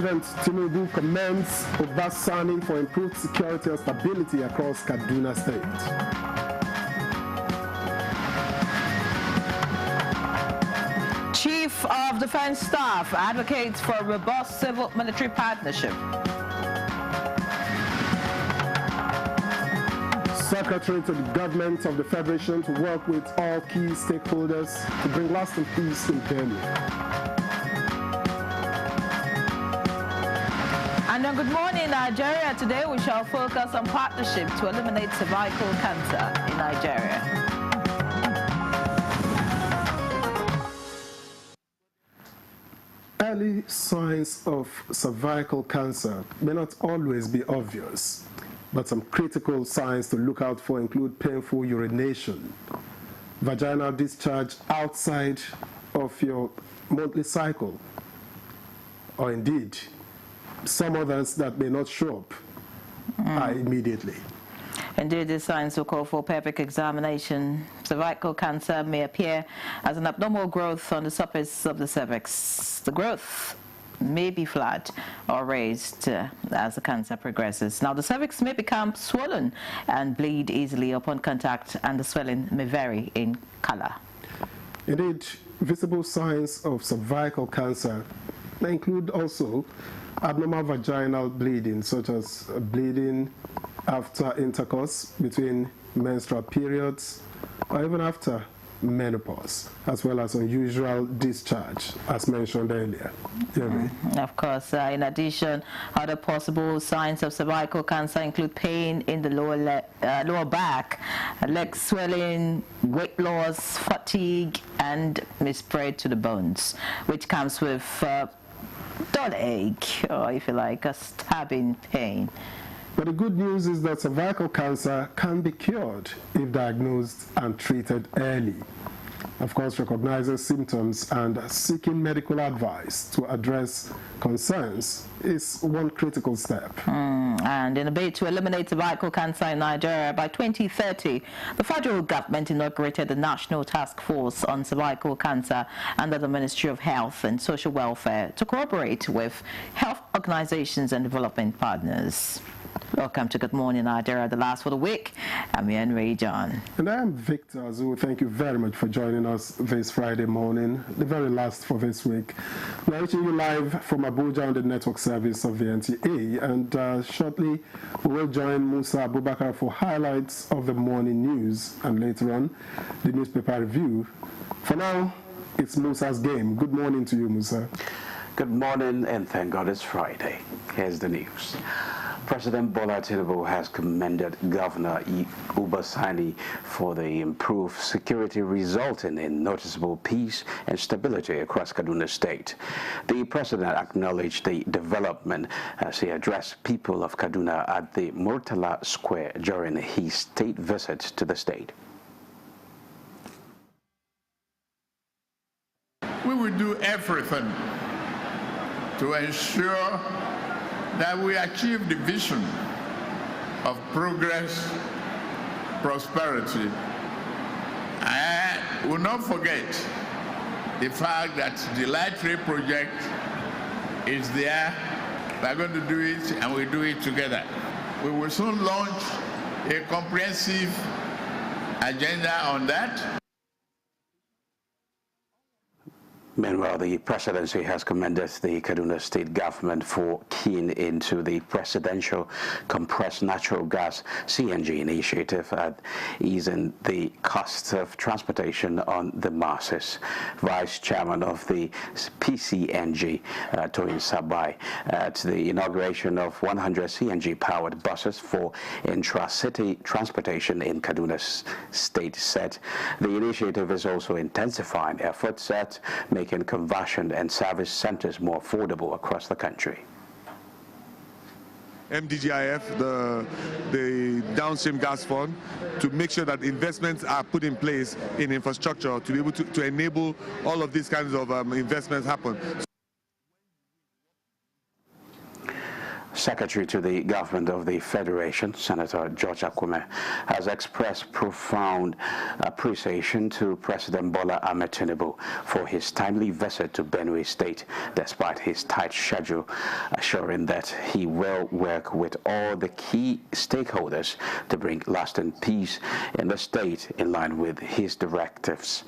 President Tinubu commends Obasani for improved security and stability across Kaduna State. Chief of Defense Staff advocates for a robust civil-military partnership. Secretary to the Government of the Federation to work with all key stakeholders to bring lasting peace in Kenya. And on Good Morning Nigeria, today we shall focus on partnership to eliminate cervical cancer in Nigeria. Early signs of cervical cancer may not always be obvious, but some critical signs to look out for include painful urination, vaginal discharge outside of your monthly cycle, or indeed some others that may not show up immediately. Indeed, the signs will call for pelvic examination. Cervical cancer may appear as an abnormal growth on the surface of the cervix. The growth may be flat or raised as the cancer progresses. Now, the cervix may become swollen and bleed easily upon contact, and the swelling may vary in color. Indeed, visible signs of cervical cancer may include also abnormal vaginal bleeding, such as bleeding after intercourse, between menstrual periods, or even after menopause, as well as unusual discharge, as mentioned earlier. Of course, in addition, other possible signs of cervical cancer include pain in the lower back, leg swelling, weight loss, fatigue, and may spread to the bones, which comes with dull ache, or if you like, a stabbing pain. But the good news is that cervical cancer can be cured if diagnosed and treated early. Of course, recognizing symptoms and seeking medical advice to address concerns is one critical step. And in a bid to eliminate cervical cancer in Nigeria by 2030, the federal government inaugurated the National Task Force on Cervical Cancer under the Ministry of Health and Social Welfare to cooperate with health organizations and development partners. Welcome to Good Morning Nigeria, the last for the week. I'm Henry John. And I am Victor Azu. Thank you very much for joining us this Friday morning, the very last for this week. We're reaching you live from Abuja on the network service of the NTA, and shortly we will join Musa Abubakar for highlights of the morning news, and later on the newspaper review. For now, it's Musa's game. Good morning to you, Musa. Good morning, and thank God it's Friday. Here's the news. President Bola Tinubu has commended Governor Obasani for the improved security resulting in noticeable peace and stability across Kaduna State. The president acknowledged the development as he addressed people of Kaduna at the Murtala Square during his state visit to the state. We will do everything to ensure that we achieve the vision of progress, prosperity. I will not forget the fact that the Light Rail project is there. We're going to do it, and we do it together. We will soon launch a comprehensive agenda on that. Meanwhile, the presidency has commended the Kaduna State government for keying into the presidential compressed natural gas (CNG) initiative at easing the cost of transportation on the masses. Vice Chairman of the PCNG, Toyin Sabai, at the inauguration of 100 CNG-powered buses for intra-city transportation in Kaduna State, said the initiative is also intensifying efforts at making conversion and service centers more affordable across the country. MDGIF, the downstream gas fund, to make sure that investments are put in place in infrastructure to be able to enable all of these kinds of investments happen. Secretary to the Government of the Federation, Senator George Akume, has expressed profound appreciation to President Bola Ahmed Tinubu for his timely visit to Benue State, despite his tight schedule, assuring that he will work with all the key stakeholders to bring lasting peace in the state in line with his directives.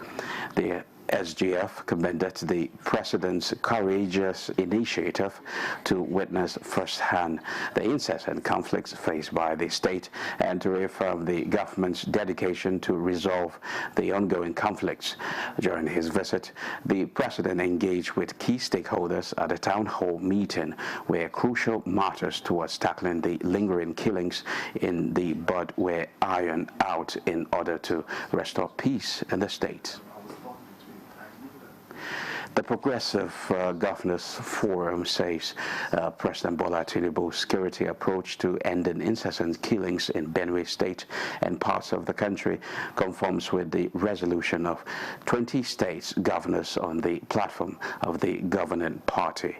The SGF commended the President's courageous initiative to witness firsthand the incessant conflicts faced by the state and to reaffirm the government's dedication to resolve the ongoing conflicts. During his visit, the President engaged with key stakeholders at a town hall meeting where crucial matters towards tackling the lingering killings in the bud were ironed out in order to restore peace in the state. The Progressive Governors Forum says President Bola Tinubu's security approach to ending incessant killings in Benue State and parts of the country conforms with the resolution of 20 states governors on the platform of the governing party.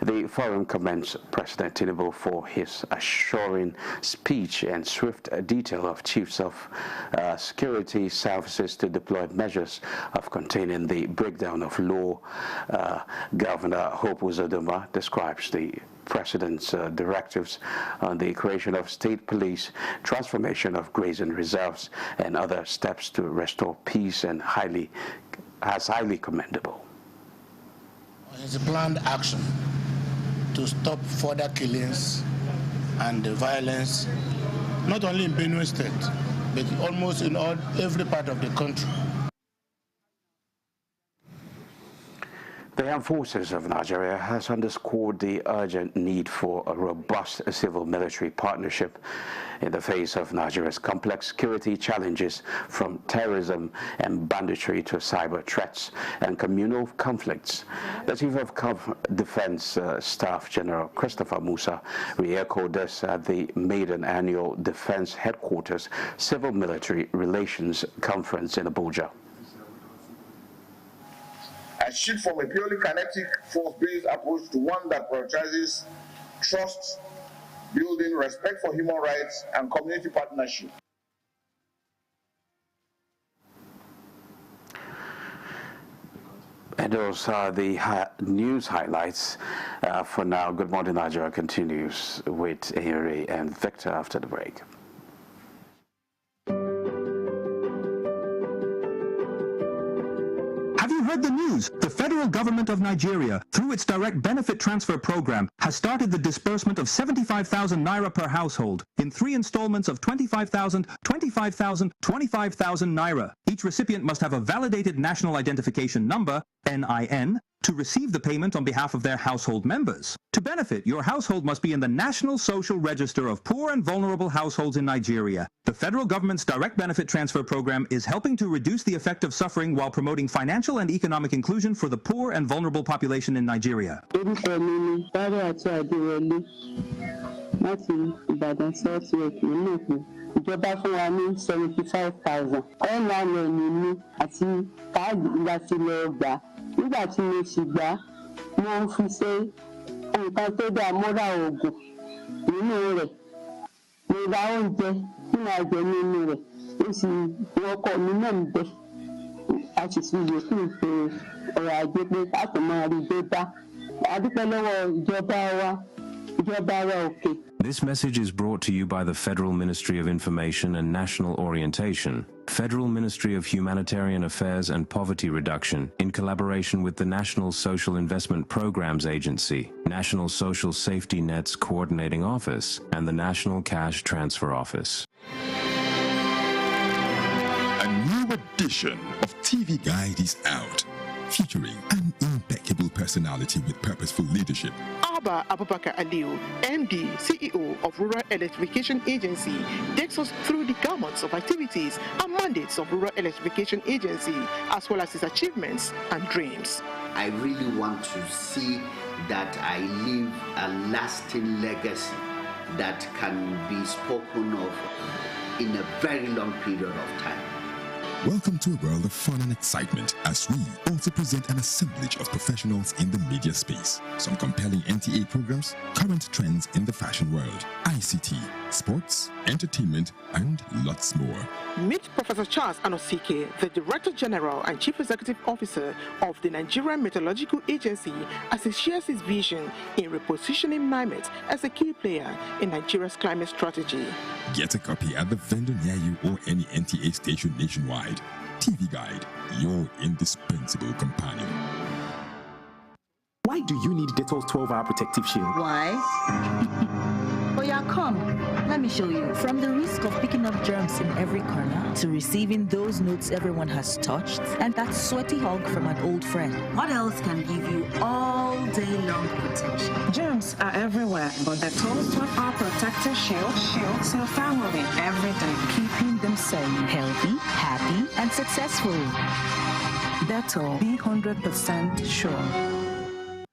The forum commends President Tinubu for his assuring speech and swift detail of chiefs of security services to deploy measures of containing the breakdown of law. Governor Hope Uzodinma describes the President's directives on the creation of state police, transformation of grazing reserves, and other steps to restore peace and highly commendable. It's a planned action to stop further killings and violence, not only in Benue State, but almost in every part of the country. The Armed Forces of Nigeria has underscored the urgent need for a robust civil-military partnership in the face of Nigeria's complex security challenges, from terrorism and banditry to cyber threats and communal conflicts. The Chief of Defense Staff General Christopher Musa re-echoed this at the maiden annual Defense Headquarters Civil-Military Relations Conference in Abuja. I shift from a purely kinetic force-based approach to one that prioritizes trust, building respect for human rights, and community partnership. And those are the news highlights for now. Good Morning Nigeria continues with Henry and Victor after the break. Have you heard the news? The federal government of Nigeria, through its direct benefit transfer program, has started the disbursement of 75,000 naira per household in 3 installments of 25,000, 25,000, 25,000 naira. Each recipient must have a validated national identification number, NIN, to receive the payment on behalf of their household members. To benefit, your household must be in the National Social Register of Poor and Vulnerable Households in Nigeria. The federal government's direct benefit transfer program is helping to reduce the effect of suffering while promoting financial and economic inclusion for the poor and vulnerable population in Nigeria. Ìjọba fún wa ní 75,000 ọ̀nà ní àti káàdì ìdásílẹ̀ ọgbà. Nígbà tí mo sì gbà, wọ́n fi ṣe nǹkan tó dá mọ́ra oògùn nínú rẹ̀. Mo ra oúnjẹ tí màá jẹ nínú rẹ̀. Ó sì wọ́kọ̀ mi náà ń bẹ. A sì fi yòókù ṣe ọ̀rọ̀ ajé pé káàtó máa rí gbé bá. A dúpẹ́ lọ́wọ́ ìjọba wa òkè. This message is brought to you by the Federal Ministry of Information and National Orientation, Federal Ministry of Humanitarian Affairs and Poverty Reduction, in collaboration with the National Social Investment Programs Agency, National Social Safety Net's Coordinating Office, and the National Cash Transfer Office. A new edition of TV Guide is out, featuring an impeccable personality with purposeful leadership. Abba Abubakar Aliu, MD, CEO of Rural Electrification Agency, takes us through the gamuts of activities and mandates of Rural Electrification Agency, as well as its achievements and dreams. I really want to see that I leave a lasting legacy that can be spoken of in a very long period of time. Welcome to a world of fun and excitement as we also present an assemblage of professionals in the media space. Some compelling NTA programs, current trends in the fashion world, ICT, sports, entertainment, and lots more. Meet Professor Charles Anosike, the Director General and Chief Executive Officer of the Nigerian Meteorological Agency, as he shares his vision in repositioning NIMET as a key player in Nigeria's climate strategy. Get a copy at the vendor near you or any NTA station nationwide. TV Guide, your indispensable companion. Why do you need Dettol's 12-hour protective shield? Why? Oh yeah, come. Let me show you. From the risk of picking up germs in every corner to receiving those notes everyone has touched and that sweaty hug from an old friend. What else can give you all day long protection? Germs are everywhere, but Dettol's 12-hour protective shield shields your family every day, keeping them safe, Healthy, happy, and successful. Dettol, be 100% sure.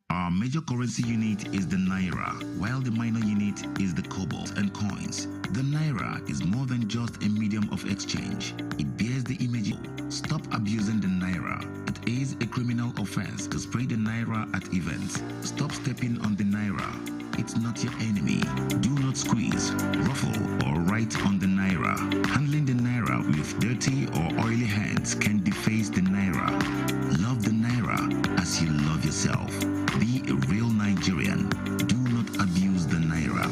Our major currency unit is the Naira, while the minor unit is the kobo and coins. The Naira is more than just a medium of exchange. It bears the image of stop abusing the Naira. It is a criminal offense to spray the Naira at events. Stop stepping on the Naira. It's not your enemy. Do not squeeze, ruffle, or write on the Naira. Handling the Naira with dirty or oily hands can deface the Naira. Love the Naira as you love yourself. Be a real Nigerian. Do not abuse the Naira.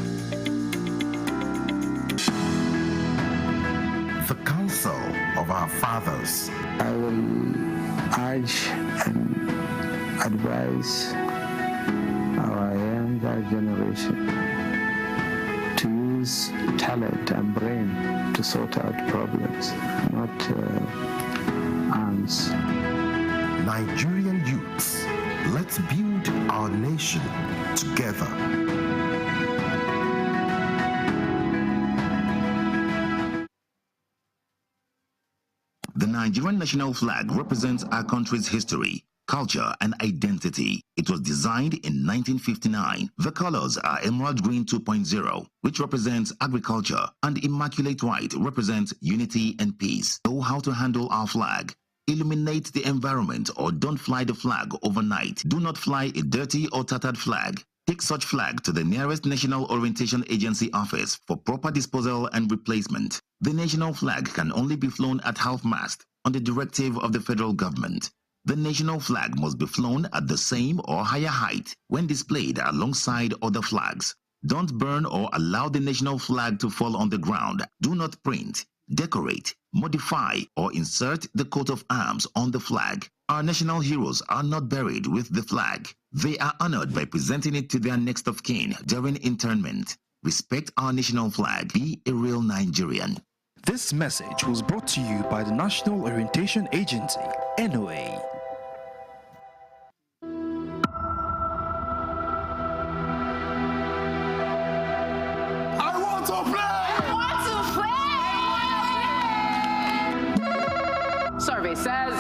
The counsel of our fathers. I will urge and advise our younger generation to use talent and brain to sort out problems, not arms. Nigerian youths, let's build our nation together. The Nigerian national flag represents our country's history, culture, and identity. It was designed in 1959. The colors are Emerald Green 2.0, which represents agriculture, and Immaculate White represents unity and peace. Know how to handle our flag. Illuminate the environment or don't fly the flag overnight. Do not fly a dirty or tattered flag. Take such flag to the nearest National Orientation Agency office for proper disposal and replacement. The national flag can only be flown at half-mast on the directive of the federal government. The national flag must be flown at the same or higher height when displayed alongside other flags. Don't burn or allow the national flag to fall on the ground. Do not print, decorate, modify, or insert the coat of arms on the flag. Our national heroes are not buried with the flag. They are honored by presenting it to their next of kin during interment. Respect our national flag. Be a real Nigerian. This message was brought to you by the National Orientation Agency, NOA. Survey says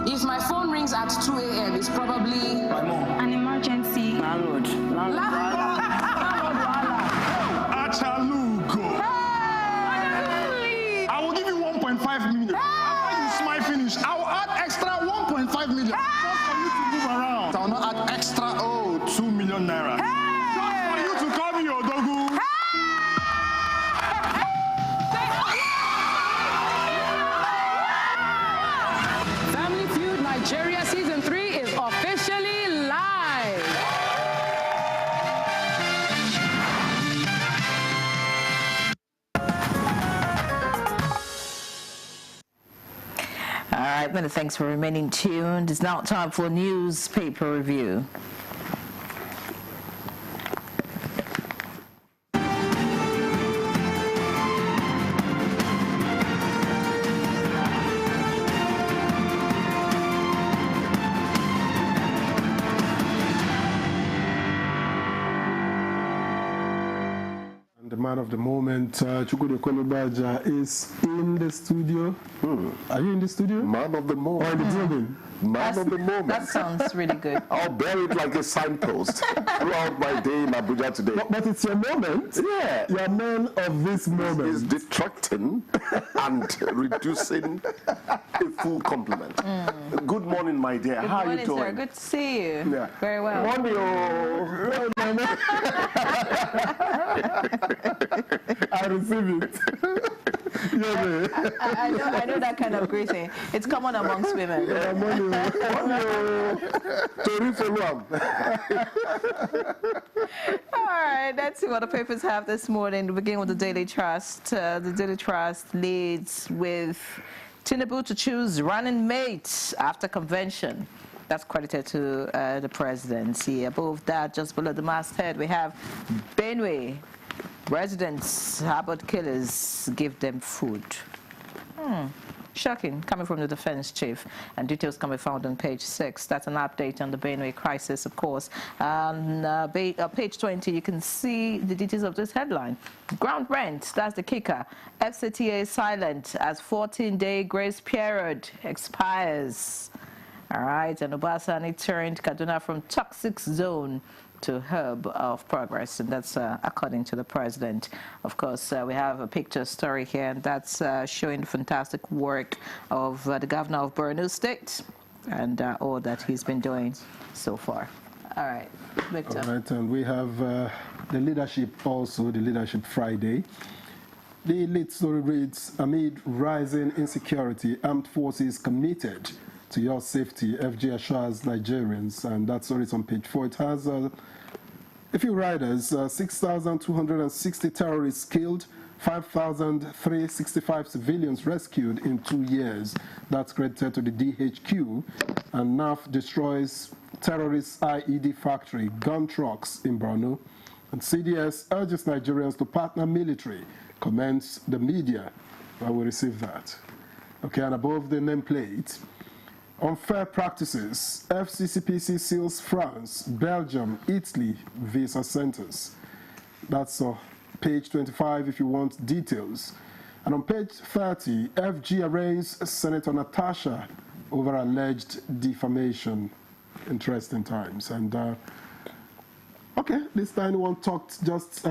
if my phone rings at 2 a.m., it's probably an emergency. Landlord. Achalugo. I will give you 1.5 million. After you smile finish, I will add extra 1.5 million just for you to move around. I will not add extra 2 million naira. To call me Odogu. Family Feud Nigeria Season 3 is officially live. All right, many thanks for remaining tuned. It's now time for newspaper review. The man of the moment, Chukwudi Kolubaja, is in the studio. Are you in the studio? Man of the moment. Or in the building? Man of the moment. That sounds really good. I'll bear it like a signpost throughout my day in Abuja today. But it's your moment. Yeah. You're a man of this moment. It's detracting and reducing a full compliment. Good morning, my dear. Good How morning, are you doing? sir. Good to see you. Yeah. Very well. Morning, I receive it. I know that kind of greeting. It's common amongst women. All right, let's see what the papers have this morning. We begin with the Daily Trust. The Daily Trust leads with Tinubu to choose running mate after convention. That's credited to the presidency. Above that, just below the masthead, we have Benue. Residents, Harvard killers, give them food. Shocking, coming from the defense chief, and details can be found on page 6. That's an update on the Benue crisis, of course. On page 20, you can see the details of this headline. Ground rent, that's the kicker. FCTA silent as 14-day grace period expires. All right, and Obasani turned Kaduna from toxic zone to hub of progress, and that's according to the president. Of course, we have a picture story here, and that's showing the fantastic work of the governor of Borno State and all that he's been doing so far. All right, Victor. All right, and we have the leadership also, the Leadership Friday. The lead story reads, amid rising insecurity, armed forces committed to your safety, FG assures Nigerians, and that story is on page 4. It has a few riders, 6,260 terrorists killed, 5,365 civilians rescued in 2 years. That's credited to the DHQ. And NAF destroys terrorist IED factory, gun trucks in Borno. And CDS urges Nigerians to partner military, commends the media. I will receive that. Okay, and above the nameplate, unfair practices, FCCPC seals France, Belgium, Italy visa centers. That's page 25 if you want details. And on page 30, FG arraigns Senator Natasha over alleged defamation. Interesting times. And okay, this time one talked just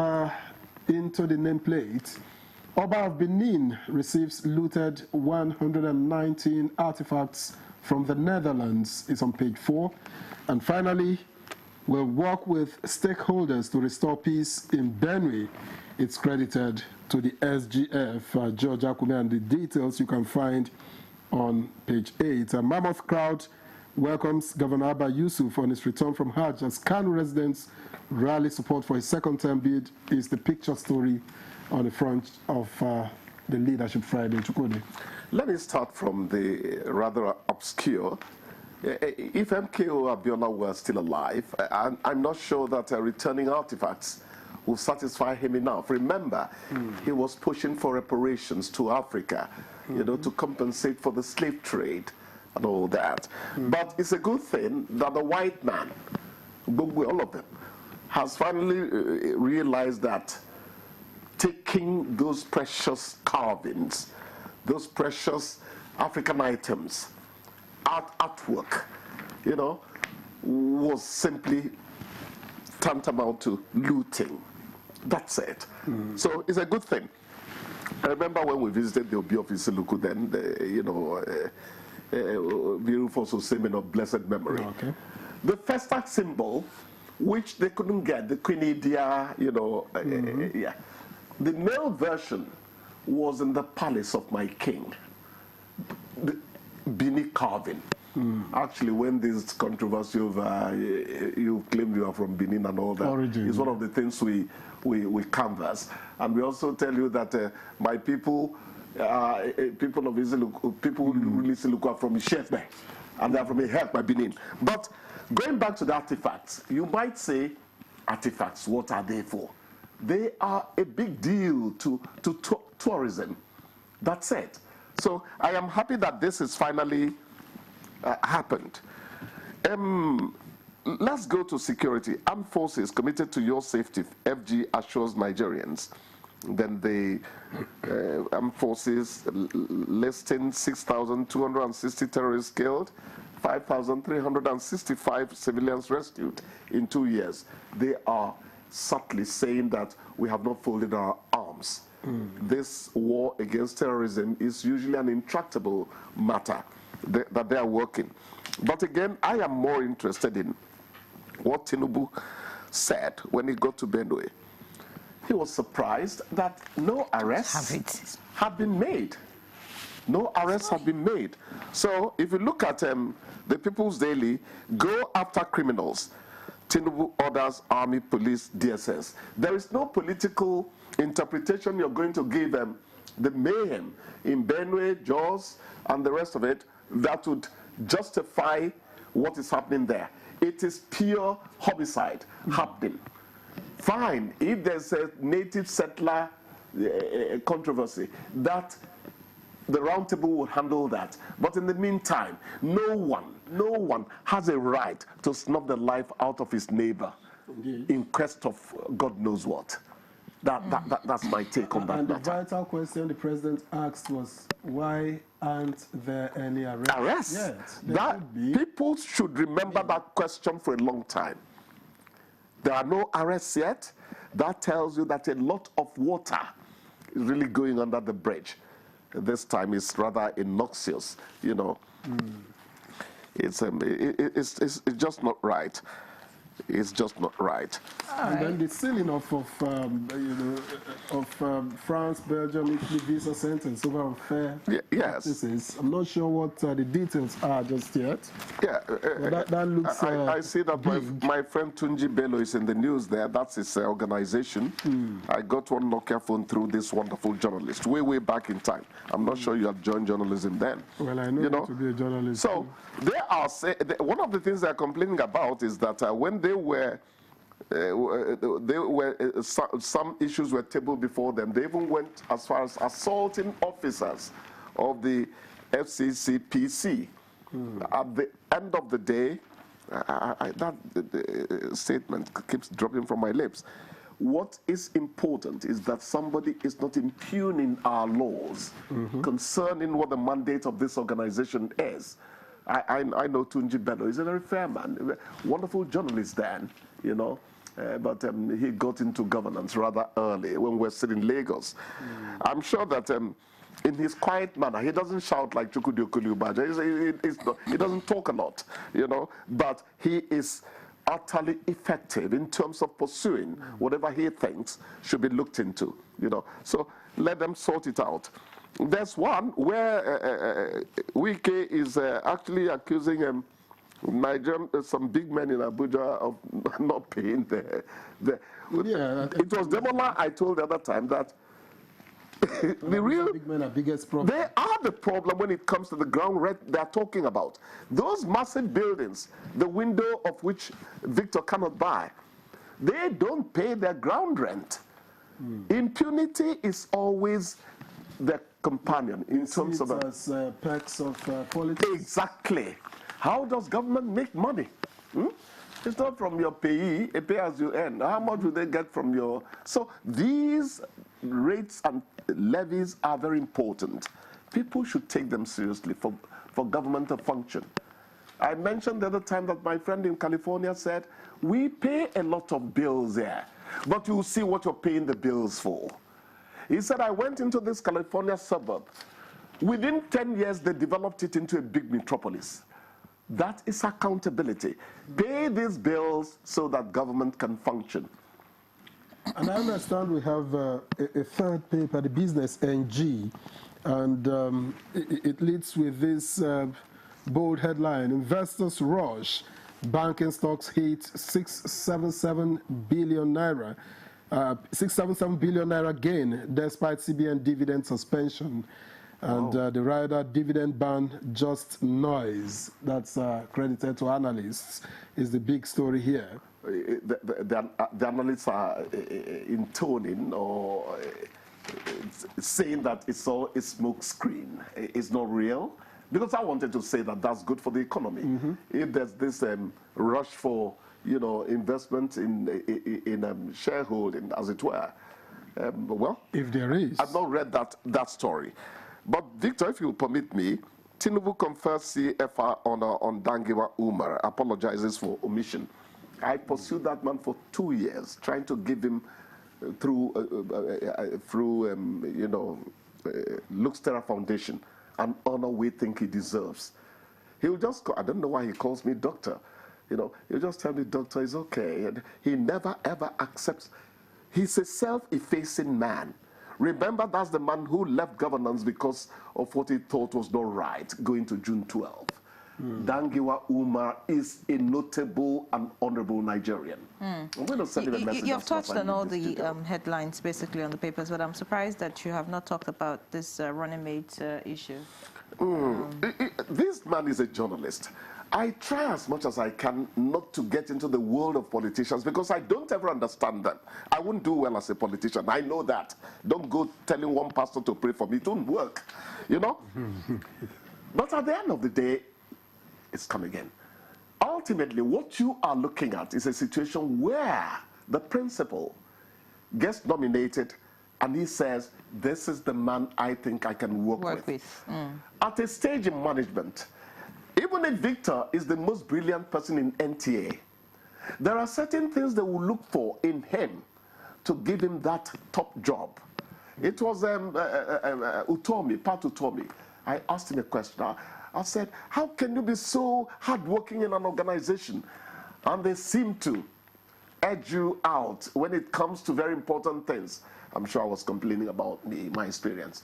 into the nameplate. Oba of Benin receives looted 119 artifacts from the Netherlands. Is on page 4. And finally, we'll work with stakeholders to restore peace in Benue. It's credited to the SGF, George Akume, and the details you can find on page 8. A mammoth crowd welcomes Governor Abba Yusuf on his return from Hajj as Kano residents rally support for his second-term bid. Is the picture story on the front of the Leadership Friday. Chukwudi. Let me start from the rather obscure. If MKO Abiola were still alive, I'm not sure that returning artifacts will satisfy him enough. Remember, he was pushing for reparations to Africa, you know, to compensate for the slave trade and all that. But it's a good thing that the white man, all of them, has finally realized that taking those precious carvings, those precious African items, artwork, you know, was simply tantamount to looting. That's it. So it's a good thing. I remember when we visited the Obi of Isiluku then, beautiful Semen of blessed memory. Okay. The Festac symbol, which they couldn't get, the Quinidia, yeah. The male version was in the palace of my king, the Bini carving. Actually, when this controversy of you claim you are from Benin and all that, Origin. is one of the things we canvass. And we also tell you that my people, people of Isiluku, people who really Isiluku are from Ishefbe, and they are from Ihek by Benin. But going back to the artifacts, you might say, artifacts, what are they for? They are a big deal to tourism. That's it. So I am happy that this is finally happened. Let's go to security. Armed forces committed to your safety, FG assures Nigerians. Then the armed forces listing 6,260 terrorists killed, 5,365 civilians rescued in 2 years. They are subtly saying that we have not folded our arms. This war against terrorism is usually an intractable matter that they are working. But again, I am more interested in what Tinubu said when he got to Benue. He was surprised that no arrests have been made. No arrests have been made. So if you look at the People's Daily, go after criminals. Tinubu orders Army, Police, DSS. There is no political interpretation you're going to give them the mayhem in Benue, Jos, and the rest of it that would justify what is happening there. It is pure homicide happening. Fine, if there's a native settler controversy, that the round table will handle that. But in the meantime, no one has a right to snub the life out of his neighbor in quest of God knows what. That's my take on that and matter. The vital question the president asked was, why aren't there any arrests? Arrests? Yes, People should remember that question for a long time. There are no arrests yet. That tells you that a lot of water is really going under the bridge. This time it's rather innoxious, you know. It's just not right. It's just not right. And then the sealing of France, Belgium, Italy visa sentence over unfair practices. I'm not sure what the details are just yet. Yeah, that looks. I see that my friend Tunji Bello is in the news there. That's his organization. I got one Nokia phone through this wonderful journalist way back in time. I'm not sure you had joined journalism then. Well, I know to be a journalist. So they are one of the things they're complaining about is that when some issues were tabled before them. They even went as far as assaulting officers of the FCCPC. At the end of the day, that statement keeps dropping from my lips. What is important is that somebody is not impugning our laws concerning what the mandate of this organization is. I know Tunji Bello. He's a very fair man, wonderful journalist then, you know, but he got into governance rather early when we were still in Lagos. I'm sure that in his quiet manner, he doesn't shout like Chukwudi Okulubaja. He doesn't talk a lot, you know, but he is utterly effective in terms of pursuing whatever he thinks should be looked into, you know. So let them sort it out. There's one where Wike is actually accusing Nigerian, some big men in Abuja of not paying it was Demola I told the other time that the real big men are biggest problem. They are the problem when it comes to the ground rent they're talking about. Those massive buildings, the window of which Victor cannot buy, they don't pay their ground rent. Impunity is always the companion in terms of as perks of politics. Exactly. How does government make money? It's not from your payee, a pay as you earn. How much will they get from your... So these rates and levies are very important. People should take them seriously for government to function. I mentioned the other time that my friend in California said, we pay a lot of bills there, but you'll see what you're paying the bills for. He said, I went into this California suburb. Within 10 years, they developed it into a big metropolis. That is accountability. Pay these bills so that government can function. And I understand we have a third paper, the Business NG, and it leads with this bold headline, Investors Rush, banking stocks hit 677 billion naira. 677 billion naira gain despite CBN dividend suspension. And the rider dividend ban just noise. That's credited to analysts, is the big story here. The analysts are intoning or saying that it's all a smoke screen. It's not real. Because I wanted to say that that's good for the economy. If there's this rush for investment in shareholding, as it were, well, if there is, I've not read that story. But Victor, if you'll permit me, Tinubu confers CFR honor on Dangiwa Umar, apologizes for omission. I pursued that man for 2 years, trying to give him through Luxterra Foundation an honor we think he deserves. He'll just call, I don't know why he calls me doctor. He'll just tell me, doctor, is okay. And he never ever accepts. He's a self-effacing man. Remember, that's the man who left governance because of what he thought was not right, going to June 12th. Dangiwa Umar is a notable and honorable Nigerian. I'm going to send him a message. You have touched on all the headlines basically on the papers, but I'm surprised that you have not talked about this running mate issue. This man is a journalist. I try as much as I can not to get into the world of politicians because I don't ever understand them. I wouldn't do well as a politician. I know that. Don't go telling one pastor to pray for me. It won't work, But at the end of the day, it's coming in. Ultimately, what you are looking at is a situation where the principal gets nominated and he says, this is the man I think I can work with. At a stage in management, even if Victor is the most brilliant person in NTA, there are certain things they will look for in him to give him that top job. It was Pat Utomi. I asked him a question. I said, how can you be so hardworking in an organization? And they seem to edge you out when it comes to very important things. I'm sure I was complaining about my experience.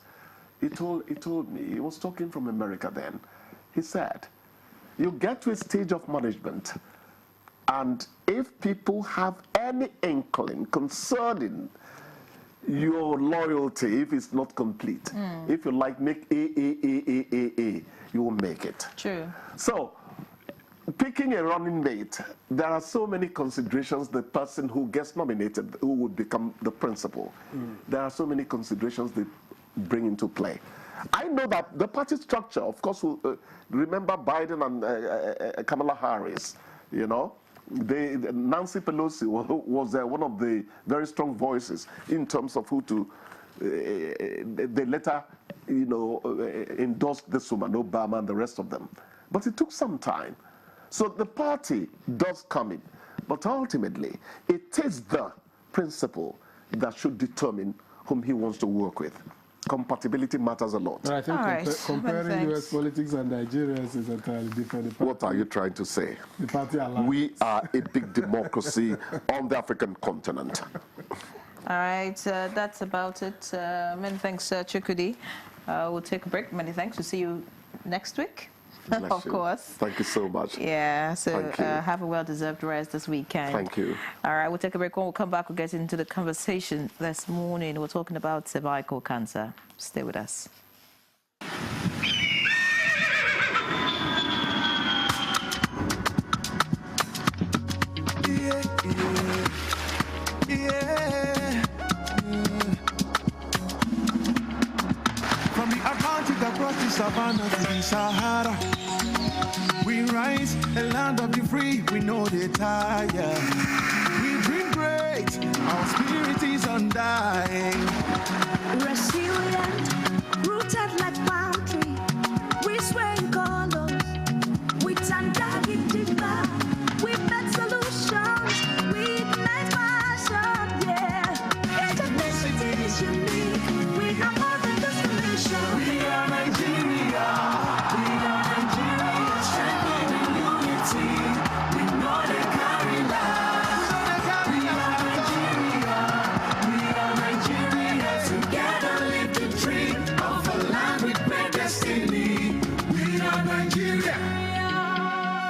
He told me, he was talking from America then. He said, you get to a stage of management, and if people have any inkling concerning your loyalty, if it's not complete, if you make A, you will make it. True. So, picking a running mate, there are so many considerations. The person who gets nominated, who would become the principal, there are so many considerations they bring into play. I know that the party structure, of course, remember Biden and Kamala Harris, Nancy Pelosi was one of the very strong voices in terms of who to, they later, endorsed this woman, Obama and the rest of them. But it took some time. So the party does come in, but ultimately it is the principal that should determine whom he wants to work with. Compatibility matters a lot. But I think comparing U.S. politics and Nigerians is entirely different. What are you trying to say? The party alliance. We are a big democracy on the African continent. All right, that's about it. Many thanks, Chukudi. We'll take a break. Many thanks. We'll see you next week. Of course. Thank you so much. Yeah, so have a well-deserved rest this weekend. Thank you. All right, we'll take a break. When we come back, we'll get into the conversation this morning. We're talking about cervical cancer. Stay with us. From the Atlantic across the savannah to the Sahara, we rise, a land of the free, we know they tire. We dream great, our spirit is undying. Resilient, rooted like palm tree, we sway in colors, with undying deeper, we make solutions, we make passion, yeah. Ethnicity is unique, we have more than destination. We are Nigeria.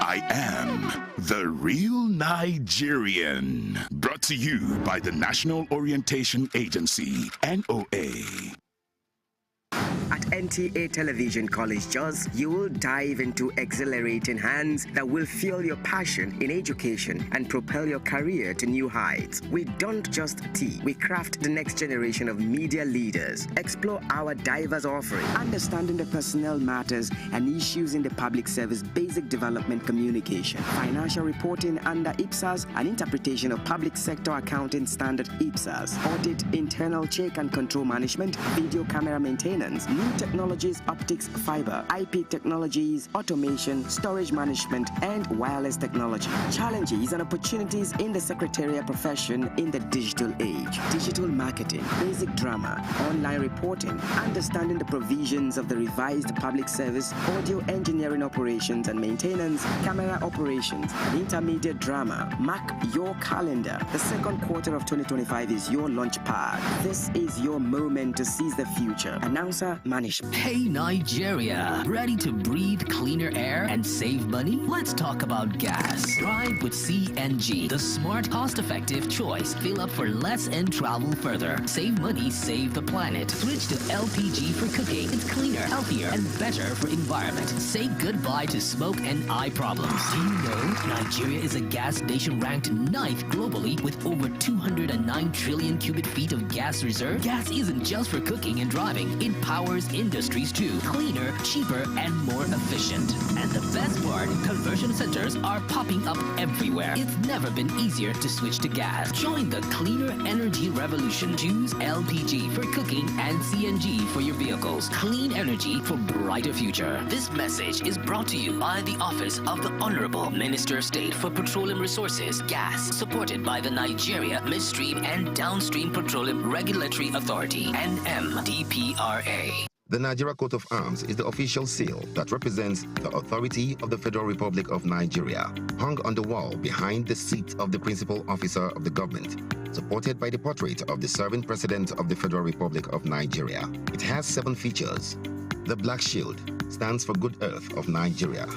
I am the real Nigerian. Brought to you by the National Orientation Agency, NOA. At NTA Television College JOS, you will dive into exhilarating hands that will fuel your passion in education and propel your career to new heights. We don't just teach, we craft the next generation of media leaders. Explore our diverse offering, understanding the personnel matters and issues in the public service, basic development communication, financial reporting under IPSAS, and interpretation of public sector accounting standard IPSAS, audit, internal check and control management, video camera maintenance, new technologies, optics, fiber, IP technologies, automation, storage management, and wireless technology. Challenges and opportunities in the secretarial profession in the digital age. Digital marketing, basic drama, online reporting, understanding the provisions of the revised public service, audio engineering operations and maintenance, camera operations, and intermediate drama. Mark your calendar. The second quarter of 2025 is your launch pad. This is your moment to seize the future. Announcer management. Hey Nigeria, ready to breathe cleaner air and save money? Let's talk about gas. Drive with CNG, the smart, cost-effective choice. Fill up for less and travel further. Save money, save the planet. Switch to LPG for cooking. It's cleaner, healthier, and better for environment. Say goodbye to smoke and eye problems. Do you know Nigeria is a gas nation ranked 9th globally with over 209 trillion cubic feet of gas reserve? Gas isn't just for cooking and driving. It powers industries too. Cleaner, cheaper, and more efficient. And the best part, conversion centers are popping up everywhere. It's never been easier to switch to gas. Join the cleaner energy revolution. Choose LPG for cooking and CNG for your vehicles. Clean energy for brighter future. This message is brought to you by the Office of the Honorable Minister of State for Petroleum Resources, Gas, supported by the Nigeria Midstream and Downstream Petroleum Regulatory Authority, NMDPRA. The Nigeria Coat of Arms is the official seal that represents the authority of the Federal Republic of Nigeria, hung on the wall behind the seat of the principal officer of the government, supported by the portrait of the serving president of the Federal Republic of Nigeria. It has 7 features. The black shield stands for Good Earth of Nigeria.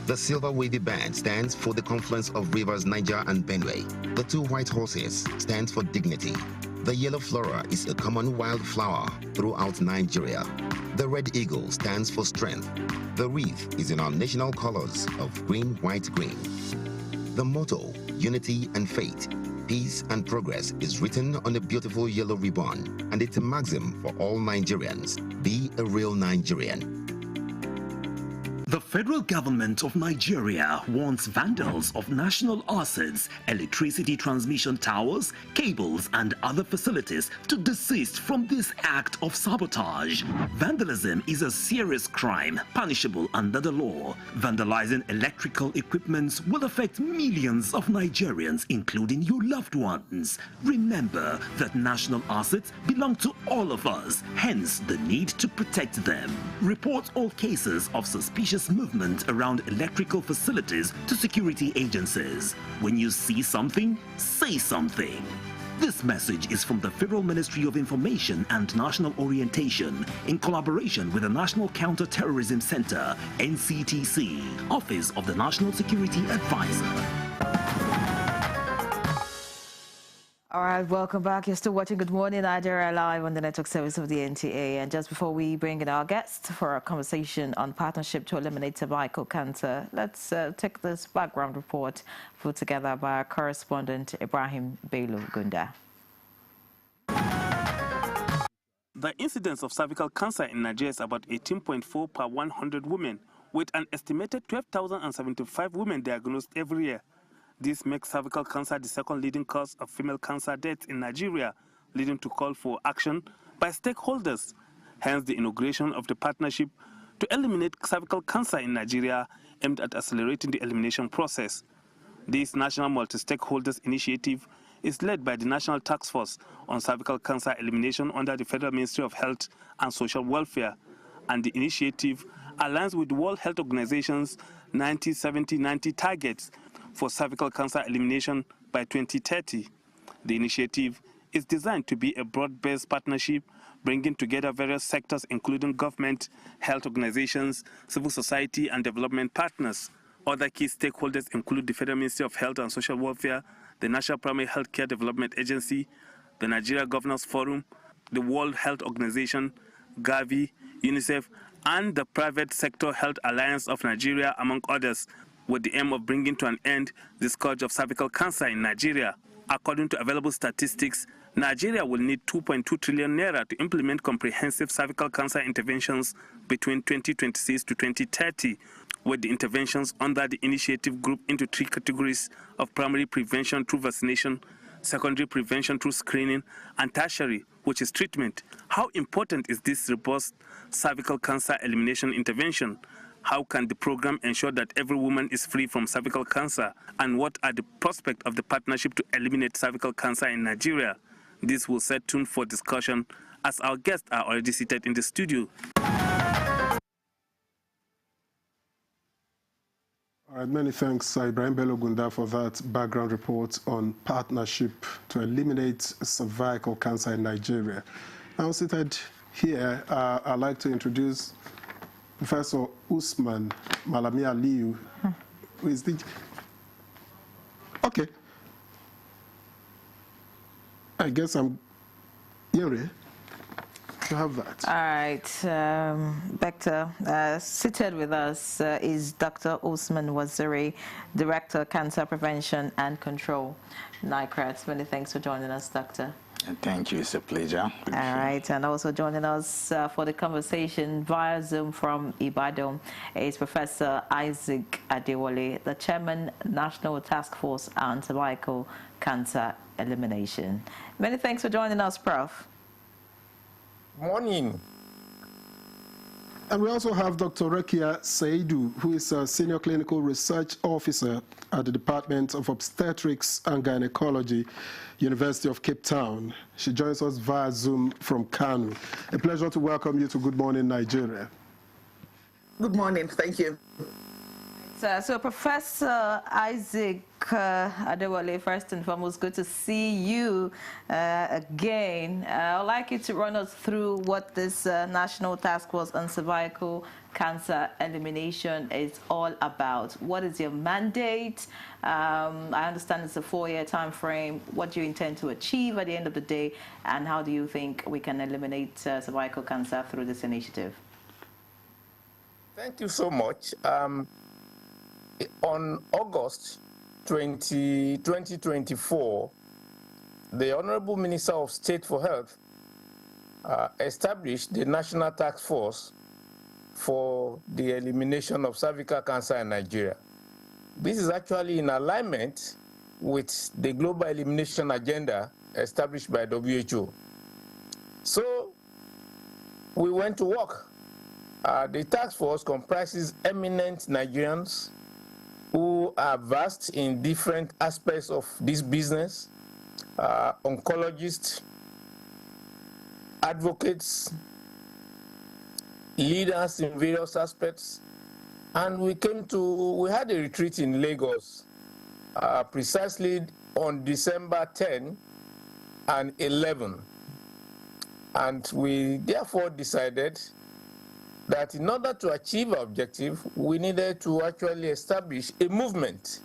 The silver wavy band stands for the confluence of rivers Niger and Benue. The 2 white horses stands for dignity. The yellow flora is a common wildflower throughout Nigeria. The red eagle stands for strength. The wreath is in our national colors of green, white, green. The motto, unity and faith, peace and progress, is written on a beautiful yellow ribbon, and it's a maxim for all Nigerians. Be a real Nigerian. The federal government of Nigeria warns vandals of national assets, electricity transmission towers, cables, and other facilities to desist from this act of sabotage. Vandalism is a serious crime, punishable under the law. Vandalizing electrical equipment will affect millions of Nigerians, including your loved ones. Remember that national assets belong to all of us, hence the need to protect them. Report all cases of suspicious movement around electrical facilities to security agencies. When you see something, say something. This message is from the Federal Ministry of Information and National Orientation in collaboration with the National Counter-Terrorism Center, NCTC, Office of the National Security Advisor. All right, welcome back. You're still watching Good Morning Nigeria live on the network service of the NTA. And just before we bring in our guest for a conversation on partnership to eliminate cervical cancer, let's take this background report put together by our correspondent Ibrahim Bello Gunda. The incidence of cervical cancer in Nigeria is about 18.4 per 100 women, with an estimated 12,075 women diagnosed every year. This makes cervical cancer the second leading cause of female cancer deaths in Nigeria, leading to call for action by stakeholders. Hence the inauguration of the partnership to eliminate cervical cancer in Nigeria, aimed at accelerating the elimination process. This national multi-stakeholders initiative is led by the National Task Force on Cervical Cancer Elimination under the Federal Ministry of Health and Social Welfare, and the initiative aligns with the World Health Organization's 90-70-90 targets for cervical cancer elimination by 2030. The initiative is designed to be a broad-based partnership bringing together various sectors including government, health organizations, civil society, and development partners. Other key stakeholders include the Federal Ministry of Health and Social Welfare, the National Primary Healthcare Development Agency, the Nigeria Governors Forum, the World Health Organization, Gavi, UNICEF, and the Private Sector Health Alliance of Nigeria, among others, with the aim of bringing to an end the scourge of cervical cancer in Nigeria. According to available statistics, Nigeria will need 2.2 trillion naira to implement comprehensive cervical cancer interventions between 2026 to 2030, with the interventions under the initiative grouped into 3 categories of primary prevention through vaccination, secondary prevention through screening, and tertiary, which is treatment. How important is this robust cervical cancer elimination intervention? How can the program ensure that every woman is free from cervical cancer? And what are the prospects of the partnership to eliminate cervical cancer in Nigeria? This will set tune for discussion as our guests are already seated in the studio. All right, many thanks, Ibrahim Bello Gunda, for that background report on partnership to eliminate cervical cancer in Nigeria. Now seated here, I'd like to introduce Professor Usman Malami Aliyu, who is the... Okay. I guess I'm... Yuri, to have that. All right, Bector, seated with us is Dr. Usman Waziri, Director, Cancer Prevention and Control, NICRAT. Many thanks for joining us, Doctor. Thank you, it's a pleasure. All right, and also joining us for the conversation via Zoom from Ibadan is Professor Isaac Adewale, the Chairman, National Task Force on Cervical Cancer Elimination. Many thanks for joining us, Prof. Morning. And we also have Dr. Rekia Saidu, who is a Senior Clinical Research Officer at the Department of Obstetrics and Gynecology, University of Cape Town. She joins us via Zoom from Kanu. A pleasure to welcome you to Good Morning Nigeria. Good morning, thank you. So Professor Isaac Adewale, first and foremost, good to see you again. I'd like you to run us through what this National Task Force on Cervical Cancer Elimination is all about. What is your mandate? I understand it's a 4-year time frame. What do you intend to achieve at the end of the day? And how do you think we can eliminate cervical cancer through this initiative? Thank you so much. On August 2024, the Honorable Minister of State for Health established the National Task Force for the elimination of cervical cancer in Nigeria. This is actually in alignment with the global elimination agenda established by WHO. So we went to work. The task force comprises eminent Nigerians who are versed in different aspects of this business, oncologists, advocates, leaders in various aspects. And we had a retreat in Lagos precisely on December 10 and 11. And we therefore decided that in order to achieve our objective, we needed to actually establish a movement.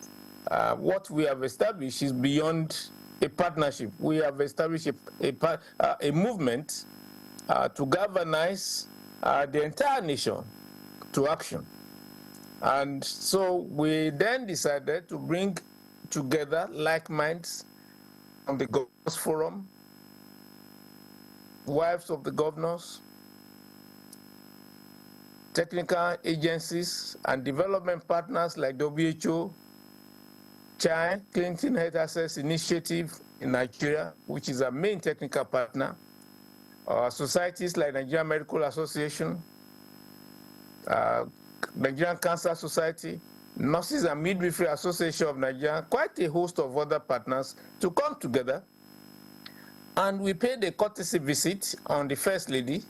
What we have established is beyond a partnership. We have established a movement to galvanize the entire nation to action. And so we then decided to bring together like minds on the Governors Forum, wives of the governors, technical agencies and development partners like WHO, CHI, Clinton Health Access Initiative in Nigeria, which is our main technical partner, societies like Nigerian Medical Association, Nigerian Cancer Society, Nurses and Midwifery Association of Nigeria, quite a host of other partners to come together. And we paid a courtesy visit on the First Lady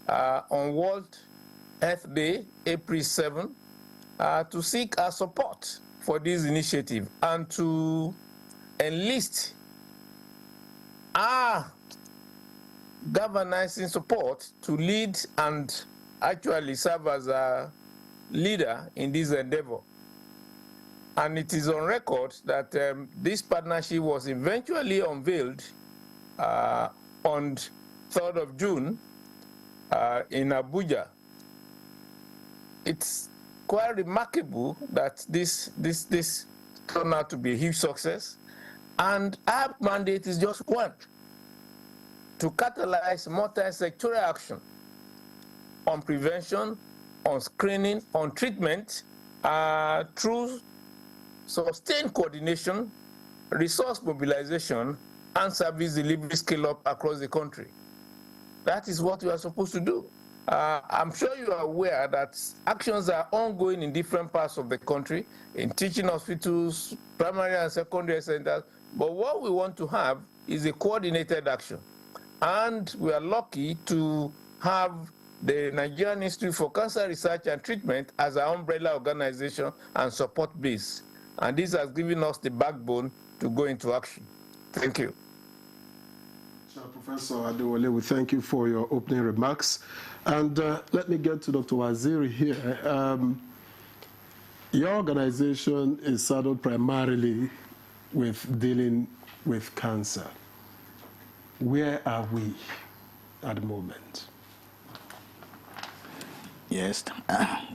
on World Earth Day, April 7, to seek our support for this initiative and to enlist our galvanizing support to lead and actually serve as a leader in this endeavor. And it is on record that this partnership was eventually unveiled on 3rd of June in Abuja. It's quite remarkable that this turned out to be a huge success. And our mandate is just one: to catalyze multi-sectoral action on prevention, on screening, on treatment, through sustained coordination resource mobilization, and service delivery scale up across the country. That is what we are supposed to do. I'm sure you are aware that actions are ongoing in different parts of the country, in teaching hospitals, primary and secondary centers, but what we want to have is a coordinated action. And we are lucky to have the Nigerian Institute for Cancer Research and Treatment as our umbrella organization and support base. And this has given us the backbone to go into action. Thank you. Professor Adewale, we thank you for your opening remarks. And let me get to Dr. Waziri here. Your organization is saddled primarily with dealing with cancer. Where are we at the moment? Yes,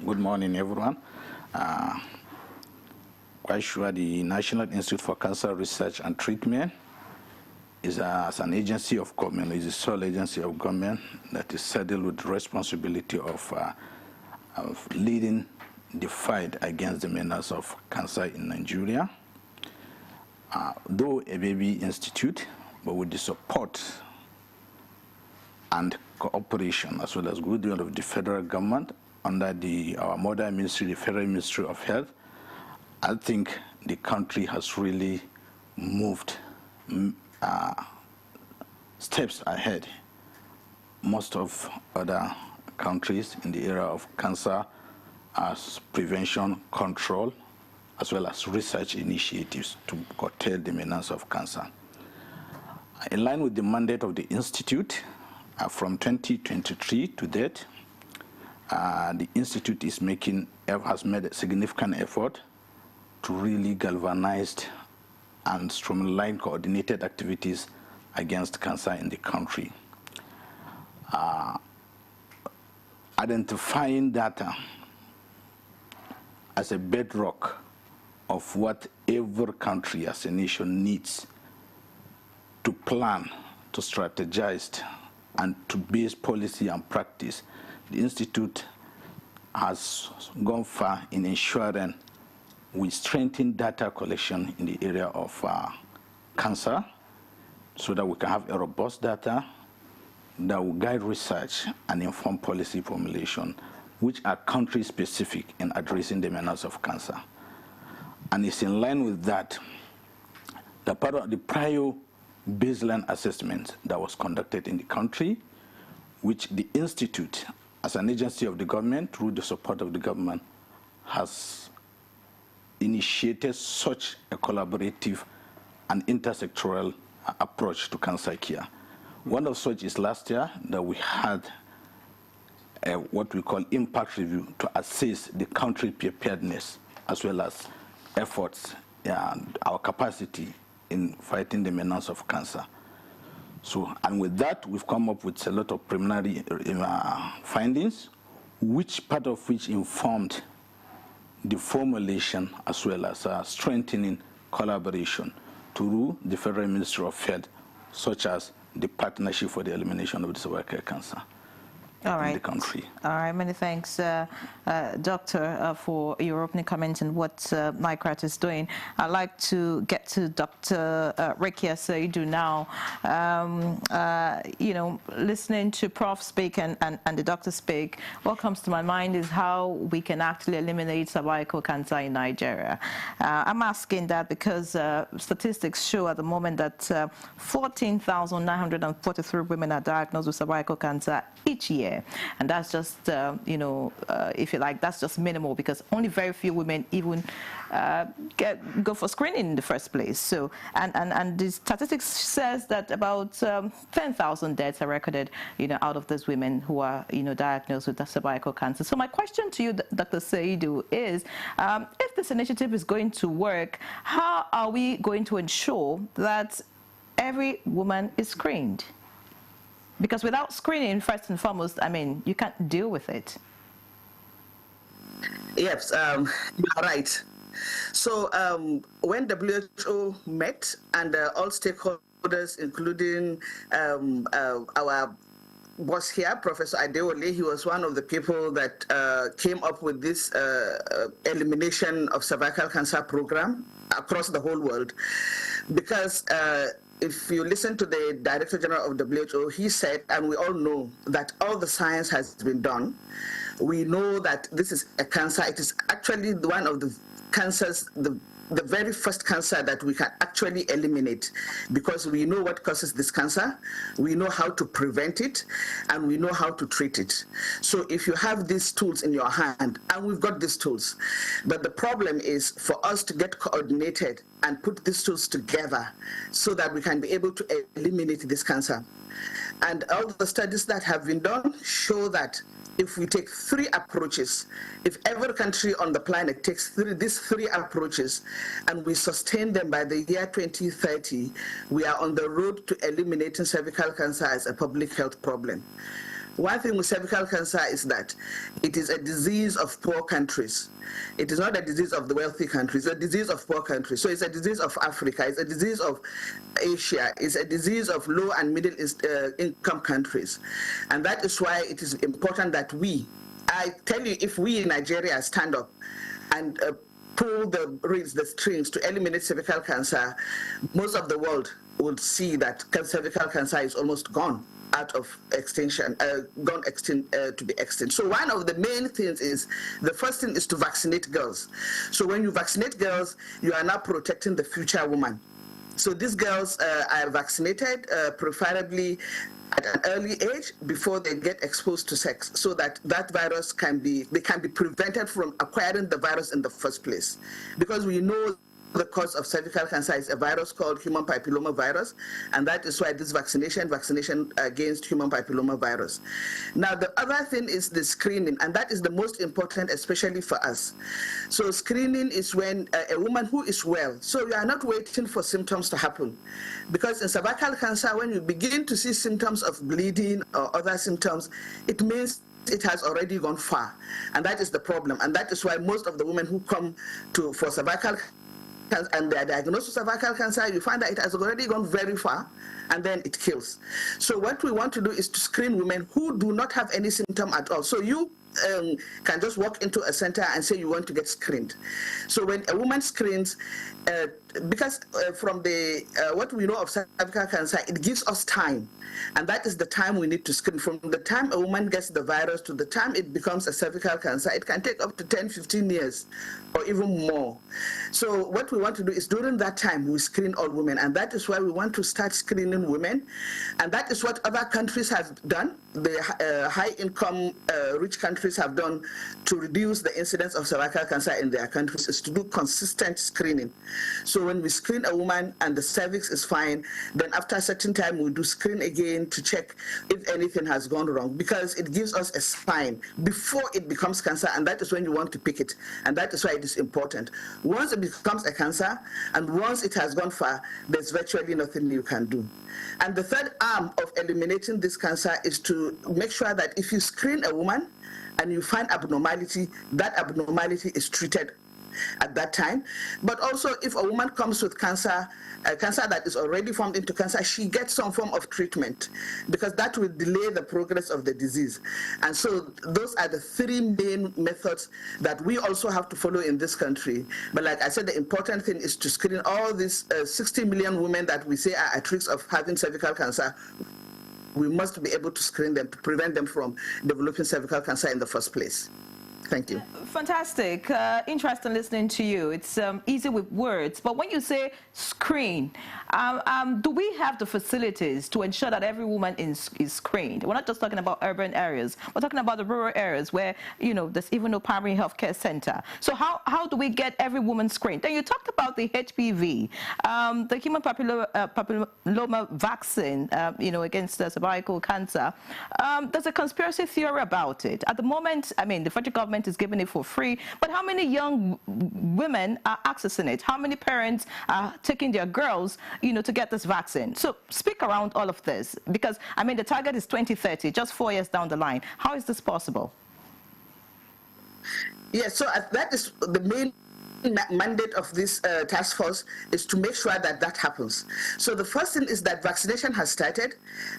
good morning, everyone. Quite sure the National Institute for Cancer Research and Treatment is as an agency of government, is the sole agency of government that is saddled with the responsibility of leading the fight against the menace of cancer in Nigeria. Though a baby institute, but with the support and cooperation as well as goodwill of the federal government under our mother ministry, the Federal Ministry of Health, I think the country has really moved steps ahead. Most of other countries in the area of cancer as prevention, control, as well as research initiatives to curtail the menace of cancer. In line with the mandate of the Institute, from 2023 to date, the Institute has made a significant effort to really galvanize and streamline coordinated activities against cancer in the country. Identifying data as a bedrock of what every country as a nation needs to plan, to strategize, and to base policy and practice, the Institute has gone far in ensuring we strengthen data collection in the area of cancer so that we can have a robust data that will guide research and inform policy formulation, which are country-specific in addressing the menace of cancer. And it's in line with that, the part of the prior baseline assessment that was conducted in the country, which the Institute, as an agency of the government, through the support of the government, has initiated such a collaborative and intersectoral approach to cancer care. One of such is last year that we had what we call impact review to assess the country preparedness as well as efforts and our capacity in fighting the menace of cancer. So, and with that, we've come up with a lot of preliminary findings, part of which informed the formulation as well as strengthening collaboration through the Federal Ministry of Health, such as the Partnership for the Elimination of Cervical Cancer. All right. In the country. All right, many thanks, Doctor, for your opening comments and what NICRAT is doing. I'd like to get to Dr. Rekia Saidu now. You know, listening to Prof speak and the doctor speak, what comes to my mind is how we can actually eliminate cervical cancer in Nigeria. I'm asking that because statistics show at the moment that 14,943 women are diagnosed with cervical cancer each year. And that's just, you know, if you like, that's just minimal because only very few women even go for screening in the first place. So, and the statistics says that about 10,000 deaths are recorded, you know, out of those women who are, you know, diagnosed with cervical cancer. So my question to you, Dr. Saidu, is if this initiative is going to work, how are we going to ensure that every woman is screened? Because without screening, first and foremost, I mean, you can't deal with it. Yes, you are right. So when WHO met and all stakeholders, including our was here, Professor Adewale. He was one of the people that came up with this elimination of cervical cancer program across the whole world. Because if you listen to the Director General of WHO, he said, and we all know, that all the science has been done. We know that this is a cancer. It is actually one of the cancers, the very first cancer that we can actually eliminate, because we know what causes this cancer, we know how to prevent it, and we know how to treat it. So if you have these tools in your hand, and we've got these tools, but the problem is for us to get coordinated and put these tools together so that we can be able to eliminate this cancer. And all the studies that have been done show that if we take 3 approaches, if every country on the planet takes these three approaches and we sustain them by the year 2030, we are on the road to eliminating cervical cancer as a public health problem. One thing with cervical cancer is that it is a disease of poor countries. It is not a disease of the wealthy countries, it's a disease of poor countries. So it's a disease of Africa, it's a disease of Asia, it's a disease of low and middle income countries. And that is why it is important that I tell you, if we in Nigeria stand up and pull the strings to eliminate cervical cancer, most of the world would see that cervical cancer is almost gone out of extinction, gone extinct to be extinct. So one of the main things is, the first thing is to vaccinate girls. So when you vaccinate girls, you are now protecting the future woman. So these girls are vaccinated, preferably at an early age before they get exposed to sex, so that virus can be prevented from acquiring the virus in the first place. Because we know the cause of cervical cancer is a virus called human papilloma virus, and that is why this vaccination against human papilloma virus. Now, the other thing is the screening, and that is the most important, especially for us. So screening is when a woman who is well, so you are not waiting for symptoms to happen, because in cervical cancer, when you begin to see symptoms of bleeding or other symptoms, it means it has already gone far, and that is the problem. And that is why most of the women who come for cervical and they are diagnosed with cervical cancer, you find that it has already gone very far, and then it kills. So what we want to do is to screen women who do not have any symptom at all. So you can just walk into a center and say you want to get screened. So when a woman screens, because from what we know of cervical cancer, it gives us time. And that is the time we need to screen. From the time a woman gets the virus to the time it becomes a cervical cancer, it can take up to 10, 15 years or even more. So what we want to do is during that time, we screen all women. And that is why we want to start screening women. And that is what other countries have done. The high-income, rich countries have done to reduce the incidence of cervical cancer in their countries, is to do consistent screening. So when we screen a woman and the cervix is fine, then after a certain time, we do screen again to check if anything has gone wrong, because it gives us a sign before it becomes cancer, and that is when you want to pick it. And that is why it is important. Once it becomes a cancer, and once it has gone far, there's virtually nothing you can do. And the third arm of eliminating this cancer is to make sure that if you screen a woman and you find abnormality, that abnormality is treated at that time. But also, if a woman comes with cancer, a cancer that is already formed into cancer, she gets some form of treatment, because that will delay the progress of the disease. And so those are the three main methods that we also have to follow in this country. But like I said, the important thing is to screen all these 60 million women that we say are at risk of having cervical cancer. We must be able to screen them to prevent them from developing cervical cancer in the first place. Thank you. Fantastic. Interesting listening to you. It's easy with words, but when you say screen, do we have the facilities to ensure that every woman is screened? We're not just talking about urban areas. We're talking about the rural areas where, there's even no primary health care center. So how do we get every woman screened? Then you talked about the HPV, the human papilloma vaccine, against cervical cancer. There's a conspiracy theory about it. At the moment, the federal government is giving it for free, but how many young women are accessing it? How many parents are taking their girls, to get this vaccine? So speak around all of this, because, the target is 2030, just 4 years down the line. How is this possible? Yes, so that is the main mandate of this task force, is to make sure that happens. So the first thing is that vaccination has started,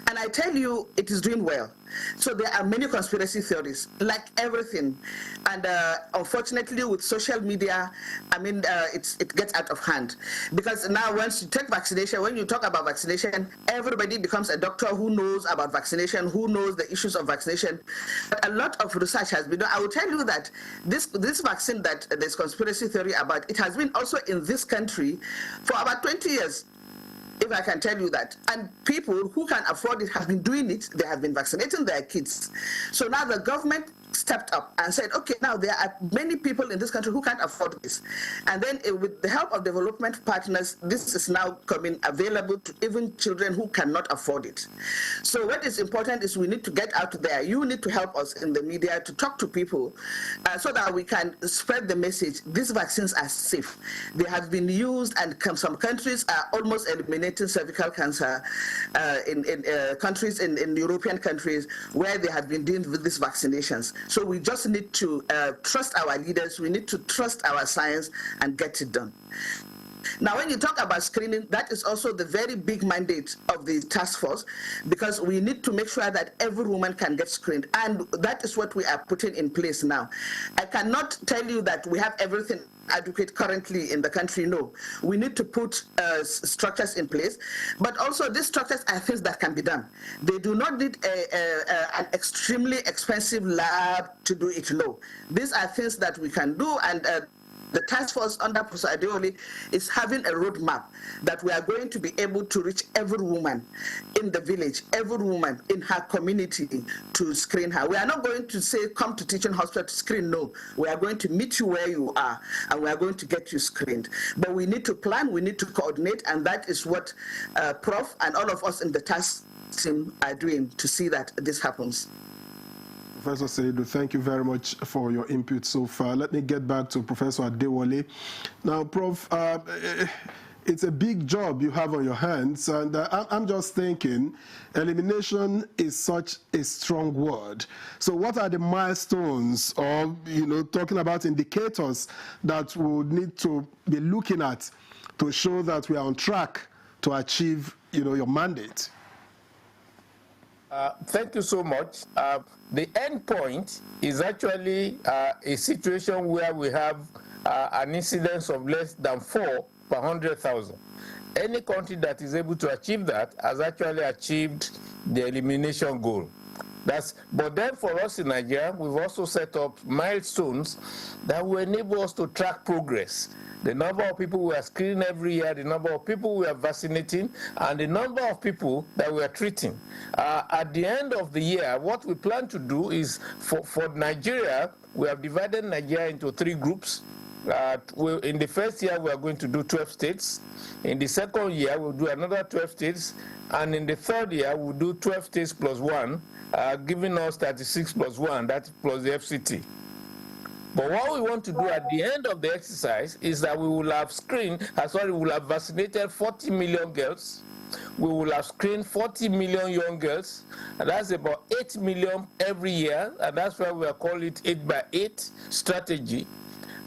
and I tell you, it is doing well. So there are many conspiracy theories, like everything. And unfortunately, with social media, I mean, it gets out of hand. Because now once you take vaccination, when you talk about vaccination, everybody becomes a doctor who knows about vaccination, who knows the issues of vaccination. But a lot of research has been done. I will tell you that this vaccine that there's conspiracy theory about, it has been also in this country for about 20 years. If I can tell you that. And people who can afford it have been doing it. They have been vaccinating their kids. So now the government stepped up and said, okay, now there are many people in this country who can't afford this. And then with the help of development partners, this is now coming available to even children who cannot afford it. So what is important is we need to get out there. You need to help us in the media to talk to people so that we can spread the message. These vaccines are safe. They have been used, and some countries are almost eliminating cervical cancer in countries, in European countries, where they have been doing with these vaccinations. So we just need to trust our leaders, we need to trust our science and get it done. Now, when you talk about screening, that is also the very big mandate of the task force, because we need to make sure that every woman can get screened. And that is what we are putting in place now. I cannot tell you that we have everything adequate currently in the country. No, we need to put structures in place, but also these structures are things that can be done. They do not need an extremely expensive lab to do it. No, these are things that we can do, and the task force under Professor Adeole is having a roadmap that we are going to be able to reach every woman in the village, every woman in her community, to screen her. We are not going to say, come to teaching hospital to screen. No, we are going to meet you where you are, and we are going to get you screened. But we need to plan, we need to coordinate, and that is what Prof and all of us in the task team are doing to see that this happens. Professor Seidu, thank you very much for your input so far. Let me get back to Professor Adewale. Now, Prof, it's a big job you have on your hands, and I'm just thinking, elimination is such a strong word. So what are the milestones, or, talking about indicators that we would need to be looking at to show that we are on track to achieve, your mandate? Thank you so much. The end point is actually a situation where we have an incidence of less than 4 per 100,000. Any country that is able to achieve that has actually achieved the elimination goal. But then for us in Nigeria, we've also set up milestones that will enable us to track progress. The number of people we are screening every year, the number of people we are vaccinating, and the number of people that we are treating. At the end of the year, what we plan to do is, for Nigeria, we have divided Nigeria into 3 groups. In the first year, we are going to do 12 states. In the second year, we'll do another 12 states. And in the third year, we'll do 12 states plus 1, giving us 36 plus 1, that's plus the FCT. But what we want to do at the end of the exercise is that we will have we will have vaccinated 40 million girls. We will have screened 40 million young girls, and that's about 8 million every year, and that's why we are calling it 8x8 strategy.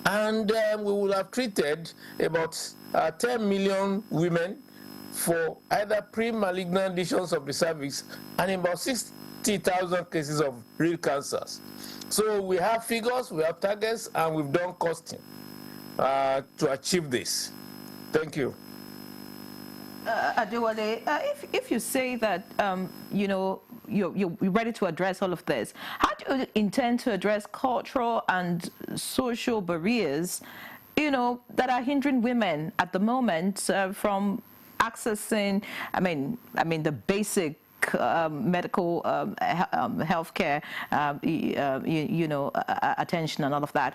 And we will have treated about 10 million women for either pre-malignant lesions of the cervix and about 60,000 cases of real cancers. So we have figures, we have targets, and we've done costing to achieve this. Thank you. Adewale, if you say that, you're ready to address all of this, how do you intend to address cultural and social barriers, that are hindering women at the moment from accessing, the basic medical healthcare, attention and all of that.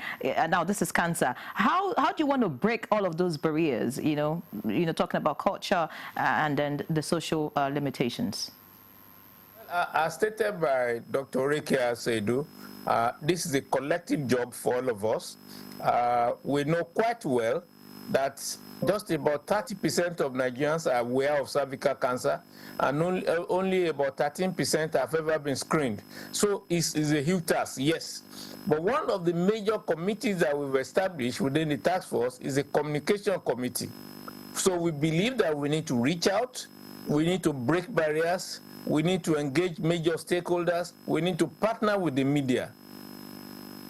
Now this is cancer. How do you want to break all of those barriers? Talking about culture and then the social limitations. As stated by Dr. Rekia Seidu, this is a collective job for all of us. We know quite well that just about 30% of Nigerians are aware of cervical cancer, and only about 13% have ever been screened. So it's a huge task, yes. But one of the major committees that we've established within the task force is a communication committee. So we believe that we need to reach out, we need to break barriers, We need to engage major stakeholders. We need to partner with the media.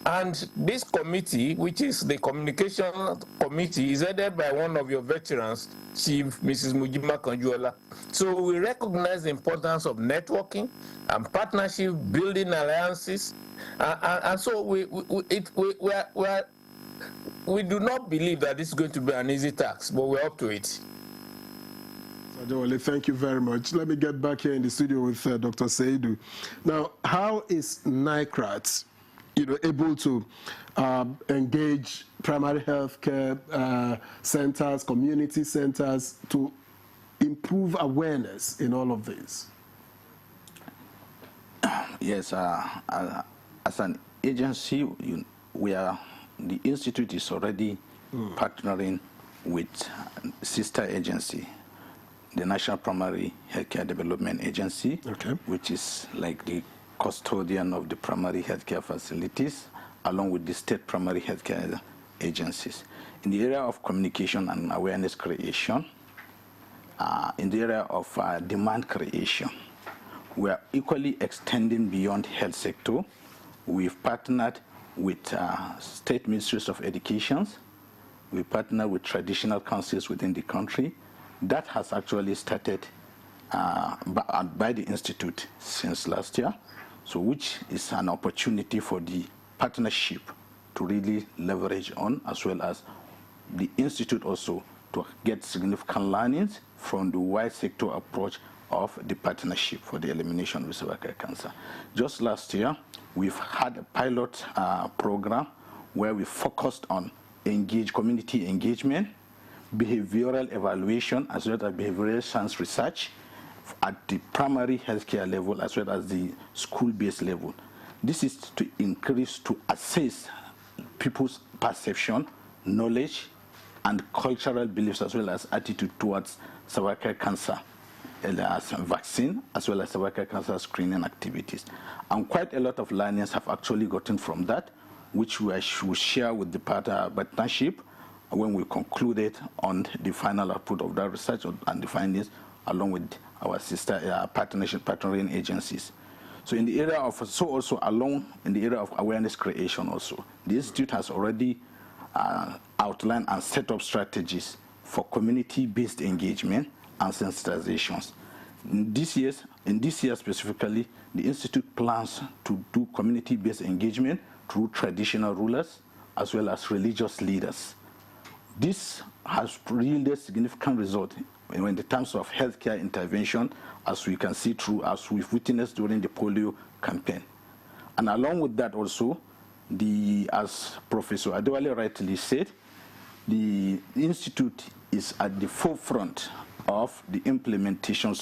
And this committee, which is the communication committee, is headed by one of your veterans, Chief Mrs. Mujima Kanjuola. So we recognize the importance of networking and partnership, building alliances. And so we do not believe that this is going to be an easy task, but we're up to it. Adewale, thank you very much. Let me get back here in the studio with Dr. Seidu. Now, how is NICRAT able to engage primary health care centers, community centers to improve awareness in all of this? Yes, as an agency, the Institute is already partnering with sister agency, the National Primary Healthcare Development Agency, which is like the custodian of the primary healthcare facilities, along with the state primary healthcare agencies. In the area of communication and awareness creation, in the area of demand creation, we are equally extending beyond health sector. We've partnered with state ministries of education. We partner with traditional councils within the country. That has actually started by the Institute since last year, so which is an opportunity for the partnership to really leverage on, as well as the Institute also to get significant learnings from the wide sector approach of the partnership for the elimination of cervical cancer. Just last year, we've had a pilot program where we focused on community engagement, behavioral evaluation, as well as behavioral science research at the primary healthcare level, as well as the school-based level. This is to assess people's perception, knowledge, and cultural beliefs, as well as attitude towards cervical cancer, as vaccine, as well as cervical cancer screening activities. And quite a lot of learnings have actually gotten from that, which we will share with the partnership when we concluded on the final output of that research and the findings, along with our sister partnering agencies. So in the area of, in the area of awareness creation also, the Institute has already outlined and set up strategies for community-based engagement and sensitizations. In this year specifically, the Institute plans to do community-based engagement through traditional rulers as well as religious leaders. This has yielded significant results in the terms of healthcare intervention, as we can see as we've witnessed during the polio campaign. And along with that also, as Professor Adewale rightly said, the Institute is at the forefront of the implementation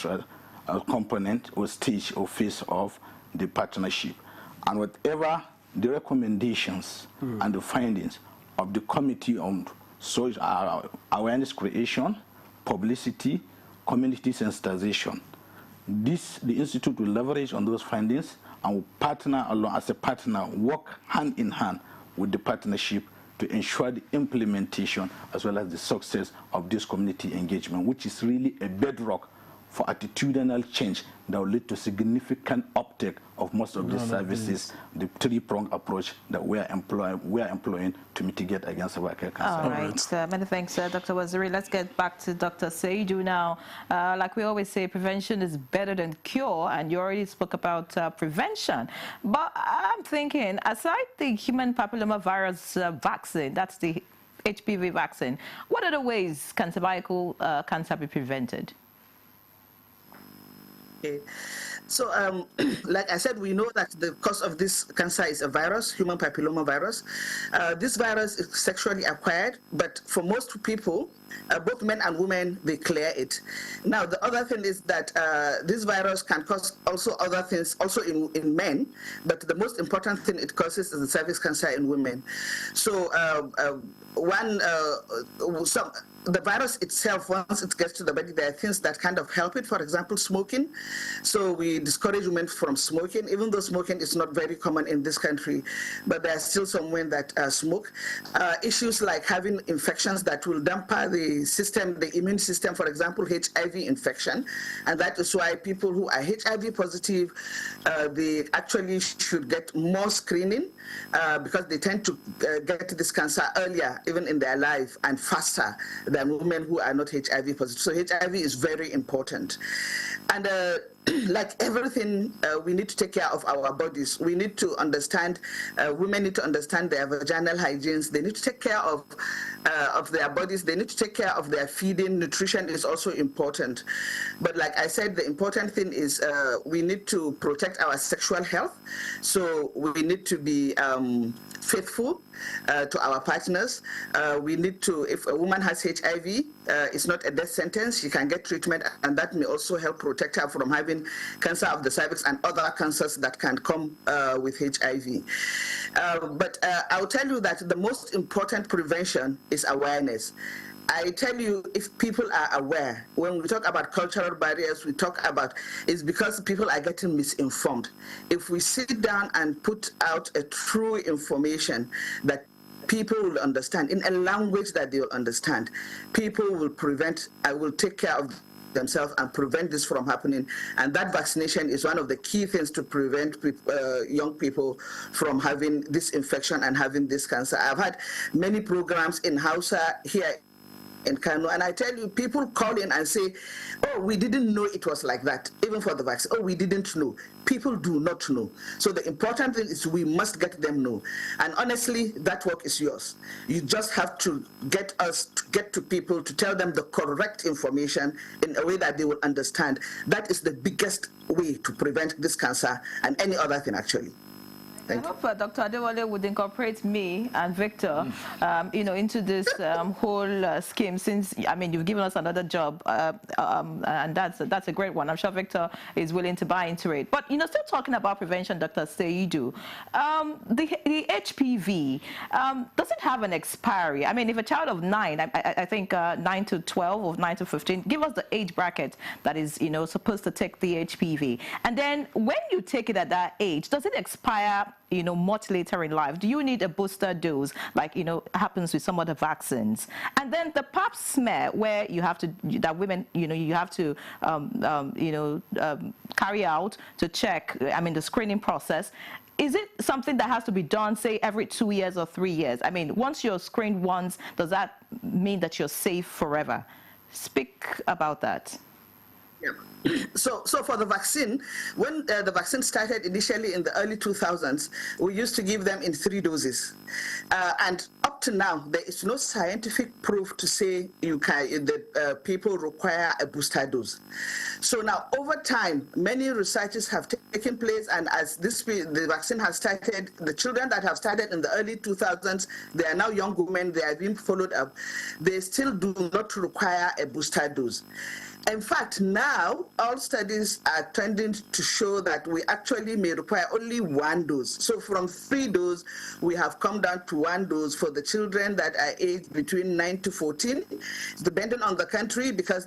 component or stage or phase of the partnership. And whatever the recommendations and the findings of the Committee on Awareness Creation, Publicity, Community Sensitization, the Institute will leverage on those findings and will partner along as a partner, work hand in hand with the partnership to ensure the implementation as well as the success of this community engagement, which is really a bedrock for attitudinal change that will lead to significant uptake of most of the services, the three-pronged approach that we are employing to mitigate against cervical cancer. All right. Many thanks, Dr. Waziri. Let's get back to Dr. Seidu now. Like we always say, prevention is better than cure, and you already spoke about prevention. But I'm thinking, aside the human papillomavirus vaccine, that's the HPV vaccine, what other ways can cervical cancer be prevented? Okay. So, like I said, we know that the cause of this cancer is a virus, human papillomavirus. This virus is sexually acquired, but for most people, both men and women, they clear it. Now, the other thing is that this virus can cause also other things, also in men, but the most important thing it causes is the cervix cancer in women. So, the virus itself, once it gets to the body, there are things that kind of help it. For example, smoking. So we discourage women from smoking, even though smoking is not very common in this country, but there are still some women that smoke. Issues like having infections that will damper the system, the immune system, for example, HIV infection. And that is why people who are HIV positive, they actually should get more screening because they tend to get this cancer earlier, even in their life, and faster than women who are not HIV positive. So HIV is very important. And like everything, we need to take care of our bodies. We need to understand, women need to understand their vaginal hygienes. They need to take care of their bodies. They need to take care of their feeding. Nutrition is also important. But like I said, the important thing is we need to protect our sexual health. So we need to be faithful to our partners. We need to, if a woman has HIV, it's not a death sentence. She can get treatment, and that may also help protect her from having cancer of the cervix and other cancers that can come with HIV. But I'll tell you that the most important prevention is awareness. I tell you, if people are aware, when we talk about cultural barriers, we talk about, it's because people are getting misinformed. If we sit down and put out a true information that people will understand, in a language that they will understand, people will will take care of themselves and prevent this from happening. And that vaccination is one of the key things to prevent young people from having this infection and having this cancer. I've had many programs in Hausa here in Kano, and I tell you, people call in and say, oh, we didn't know it was like that, even for the vaccine. Oh, we didn't know. People do not know. So the important thing is we must get them know. And honestly, that work is yours. You just have to get to people to tell them the correct information in a way that they will understand. That is the biggest way to prevent this cancer and any other thing, actually. I hope Dr. Adewale would incorporate me and Victor, into this whole scheme. Since you've given us another job, and that's a great one. I'm sure Victor is willing to buy into it. But still talking about prevention, Dr. Seidu, the HPV does it have an expiry? I mean, if a child of 9, I think 9 to 12 or 9 to 15, give us the age bracket that is supposed to take the HPV, and then when you take it at that age, does it expire much later in life? Do you need a booster dose like happens with some other vaccines? And then the pap smear, where you have to, that women you have to carry out to check, the screening process, is it something that has to be done, say, every 2 years or 3 years? I mean, once you're screened once, does that mean that you're safe forever? Speak about that. Yeah. So for the vaccine, when the vaccine started initially in the early 2000s, we used to give them in 3 doses. And up to now, there is no scientific proof to say people require a booster dose. So now, over time, many researches have taken place, and as the vaccine has started, the children that have started in the early 2000s, they are now young women, they are being followed up. They still do not require a booster dose. In fact, now all studies are tending to show that we actually may require only 1 dose. So from 3 doses, we have come down to 1 dose for the children that are aged between 9 to 14, depending on the country, because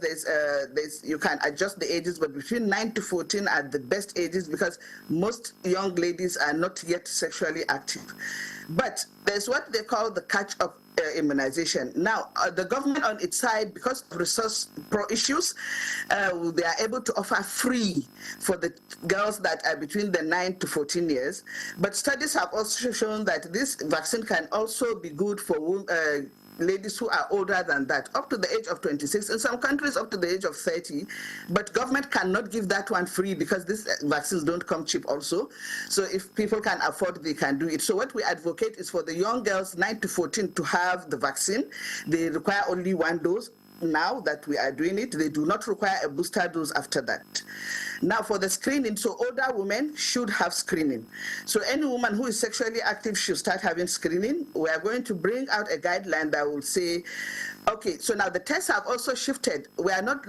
you can adjust the ages, but between 9 to 14 are the best ages because most young ladies are not yet sexually active. But there's what they call the catch-up immunization. Now, the government on its side, because of resource issues, they are able to offer free for the girls that are between the 9 to 14 years. But studies have also shown that this vaccine can also be good for ladies who are older than that, up to the age of 26, in some countries up to the age of 30, but government cannot give that one free because these vaccines don't come cheap also. So if people can afford, they can do it. So what we advocate is for the young girls 9 to 14 to have the vaccine. They require only 1 dose. Now that we are doing it, they do not require a booster dose after that. Now for the screening, so older women should have screening. So any woman who is sexually active should start having screening. We are going to bring out a guideline that will say, okay, so now the tests have also shifted. We are no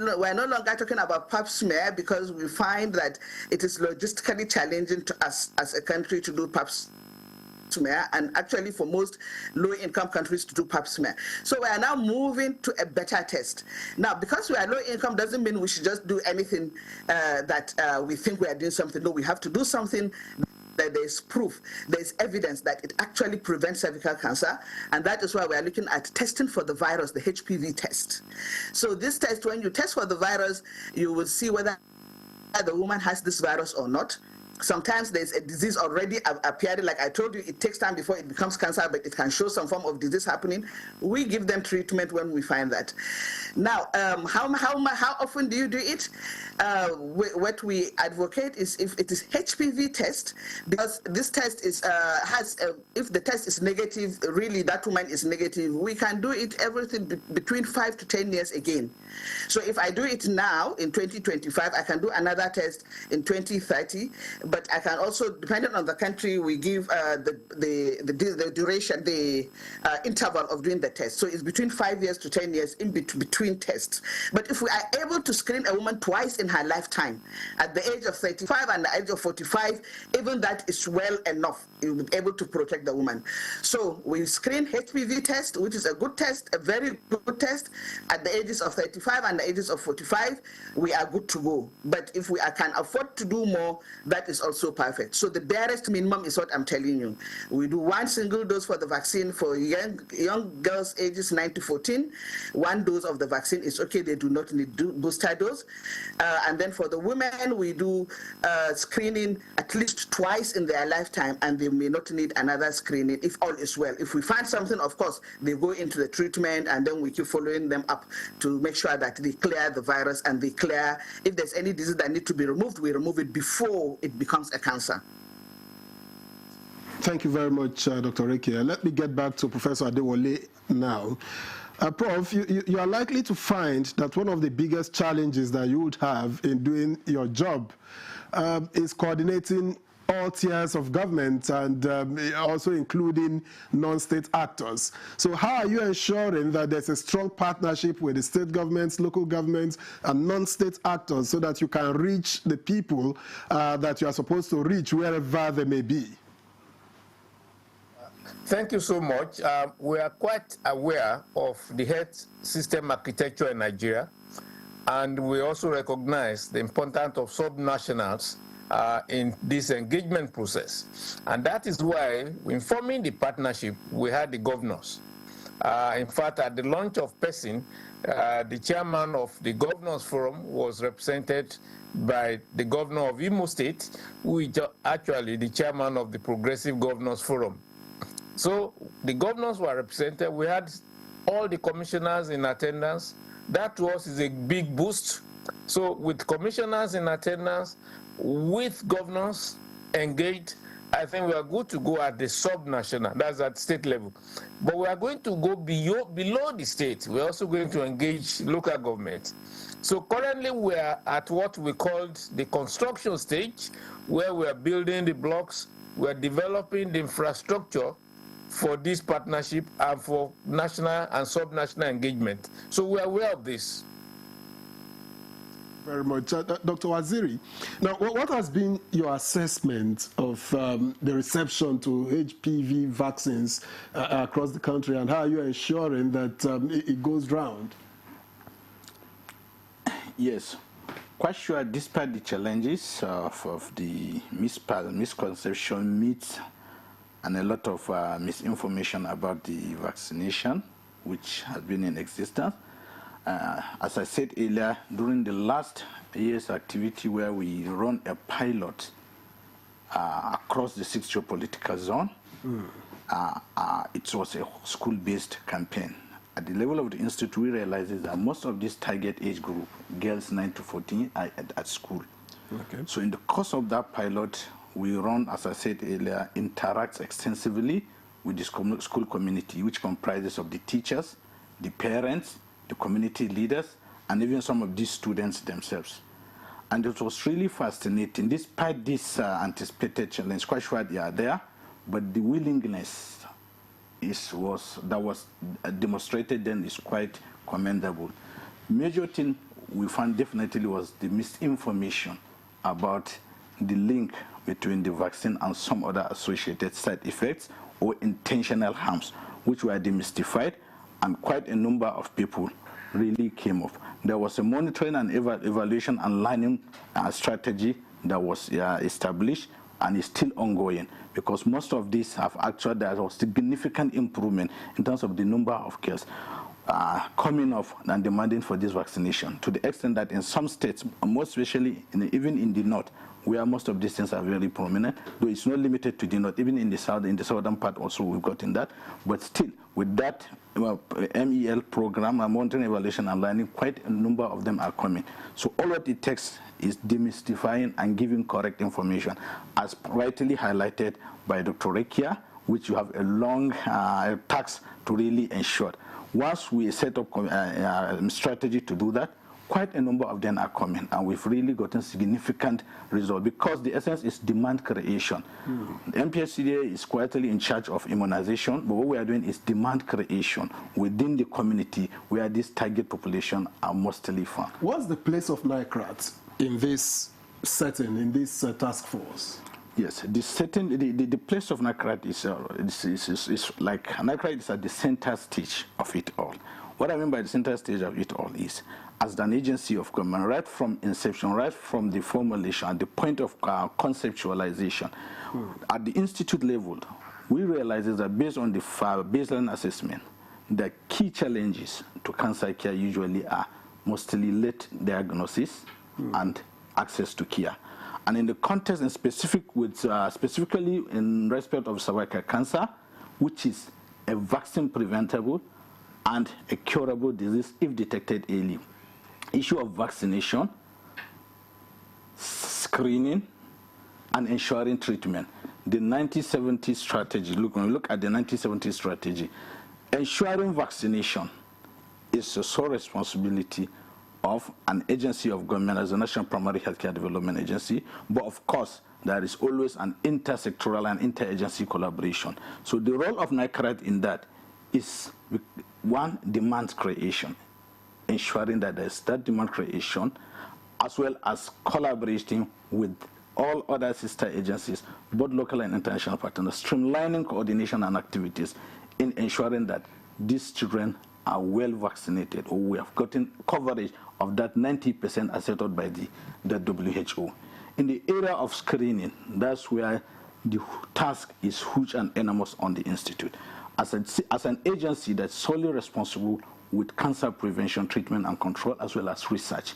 longer talking about pap smear because we find that it is logistically challenging to us as a country to do pap smear, and actually for most low-income countries to do pap smear. So we are now moving to a better test. Now, because we are low-income doesn't mean we should just do anything that we think we are doing something. No, we have to do something that there's proof, there's evidence that it actually prevents cervical cancer, and that is why we are looking at testing for the virus, the HPV test. So this test, when you test for the virus, you will see whether the woman has this virus or not. Sometimes there's a disease already appearing. Like I told you, it takes time before it becomes cancer, but it can show some form of disease happening. We give them treatment when we find that. Now, how often do you do it? What we advocate is if it is HPV test, because this test is if the test is negative, really that woman is negative, we can do it everything between 5 to 10 years again. So if I do it now in 2025, I can do another test in 2030. But I can also, depending on the country, we give the duration, the interval of doing the test. So it's between 5 years to 10 years in between tests. But if we are able to screen a woman twice in her lifetime, at the age of 35 and the age of 45, even that is well enough. You'll be able to protect the woman. So we screen HPV test, which is a good test, a very good test. At the ages of 35 and the ages of 45, we are good to go. But if we can afford to do more, that is also perfect. So the barest minimum is what I'm telling you. We do 1 single dose for the vaccine for young girls ages 9 to 14. 1 dose of the vaccine is okay. They do not need booster dose. And then for the women, we do screening at least twice in their lifetime, and they may not need another screening if all is well. If we find something, of course, they go into the treatment, and then we keep following them up to make sure that they clear the virus and they clear, if there's any disease that needs to be removed, we remove it before it becomes a cancer. Thank you very much, Dr. Rekia. Let me get back to Professor Adewale now. Prof, you are likely to find that one of the biggest challenges that you would have in doing your job is coordinating all tiers of government and also including non-state actors. So how are you ensuring that there's a strong partnership with the state governments, local governments, and non-state actors so that you can reach the people that you are supposed to reach wherever they may be? Thank you so much. We are quite aware of the health system architecture in Nigeria, and we also recognize the importance of subnationals in this engagement process. And that is why, in forming the partnership, we had the governors. In fact, at the launch of PESIN, the chairman of the Governors Forum was represented by the governor of Imo State, who is actually the chairman of the Progressive Governors Forum. So the governors were represented. We had all the commissioners in attendance. That to us is a big boost. So with commissioners in attendance, with governors engaged, I think we are good to go at the sub-national, that's at state level. But we are going to go below the state. We're also going to engage local government. So currently we are at what we called the construction stage, where we are building the blocks, we are developing the infrastructure for this partnership and for national and sub-national engagement. So we are aware of this. Very much. Dr. Waziri, now what has been your assessment of the reception to HPV vaccines across the country, and how are you ensuring that it goes round? Yes, quite sure despite the challenges of the misconception, myths, and a lot of misinformation about the vaccination, which has been in existence. As I said earlier, during the last year's activity where we run a pilot across the 6 geopolitical zone, it was a school-based campaign. At the level of the institute, we realized that most of this target age group, girls 9 to 14, are at school. Okay. So in the course of that pilot, we run, as I said earlier, interacts extensively with the school community, which comprises of the teachers, the parents, the community leaders, and even some of these students themselves. And it was really fascinating. Despite this anticipated challenge, quite sure they are there, but the willingness that was demonstrated then is quite commendable. Major thing we found definitely was the misinformation about the link between the vaccine and some other associated side effects or intentional harms, which were demystified, and quite a number of people really came up. There was a monitoring and evaluation and learning strategy that was established and is still ongoing, because most of these have actually, there was significant improvement in terms of the number of cases coming up and demanding for this vaccination, to the extent that in some states, most especially even in the north, where most of these things are very prominent, though it's not limited to the north, even in the southern part also we've gotten that, but still with that MEL program, monitoring, evaluation and learning, quite a number of them are coming. So all what it takes is demystifying and giving correct information, as rightly highlighted by Dr. Rekia, which you have a long task to really ensure. Once we set up a strategy to do that, quite a number of them are coming, and we've really gotten significant results, because the essence is demand creation. The MPHCDA is quietly in charge of immunization, but what we are doing is demand creation within the community where this target population are mostly found. What's the place of NICRAT in this setting, in this task force? Yes, the place of NICRAT is like, NICRAT is at the center stage of it all. What I mean by the center stage of it all is, as an agency of government, right from inception, right from the formulation, at the point of conceptualization, at the institute level, we realize that based on the baseline assessment, the key challenges to cancer care usually are mostly late diagnosis and access to care. And in the context and specifically in respect of cervical cancer, which is a vaccine preventable and a curable disease if detected early. Issue of vaccination, screening, and ensuring treatment. The 1970 strategy, when we look at the 1970 strategy, ensuring vaccination is the sole responsibility of an agency of government as a National Primary Healthcare Development Agency, but of course, there is always an intersectoral and interagency collaboration. So the role of NICRAT in that is, one, demand creation, ensuring that there's that demand creation, as well as collaborating with all other sister agencies, both local and international partners, streamlining coordination and activities in ensuring that these children are well vaccinated, or we have gotten coverage of that 90% as set out by the WHO. In the area of screening, that's where the task is huge and enormous on the institute. As an agency that's solely responsible with cancer prevention, treatment and control, as well as research,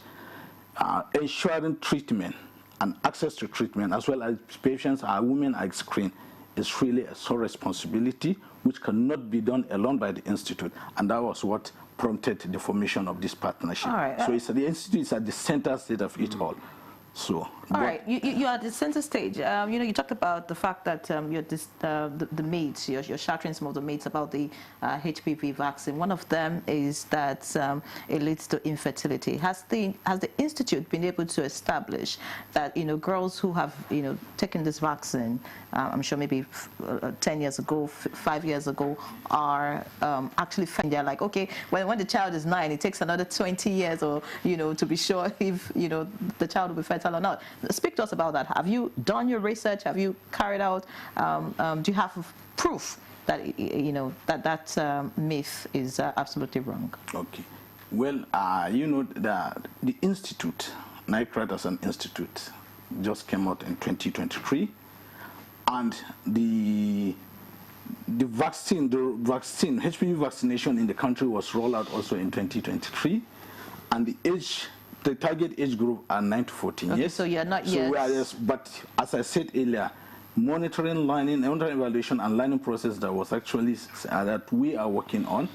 ensuring treatment and access to treatment, as well as patients, women are screened, is really a sole responsibility which cannot be done alone by the institute, and that was what prompted the formation of this partnership. So it's the institute is at the center state of it all. So, all right, you are at the center stage. You talked about the fact that the myths, you're shattering some of the myths about the HPV vaccine. One of them is that it leads to infertility. Has the institute been able to establish that girls who have taken this vaccine, I'm sure maybe 10 years ago, 5 years ago, are actually they're like, okay, when the child is 9, it takes another 20 years or to be sure if the child will be fertile or not. Speak to us about that. Have you done your research? Have you carried out? Do you have proof that that myth is absolutely wrong? Okay. Well, the institute, NICRAT as an institute, just came out in 2023, and the vaccine, HPV vaccination in the country was rolled out also in 2023, and the target age group are 9 to 14 years. So you're not yet. But as I said earlier, monitoring, evaluation, and learning process that was actually that we are working on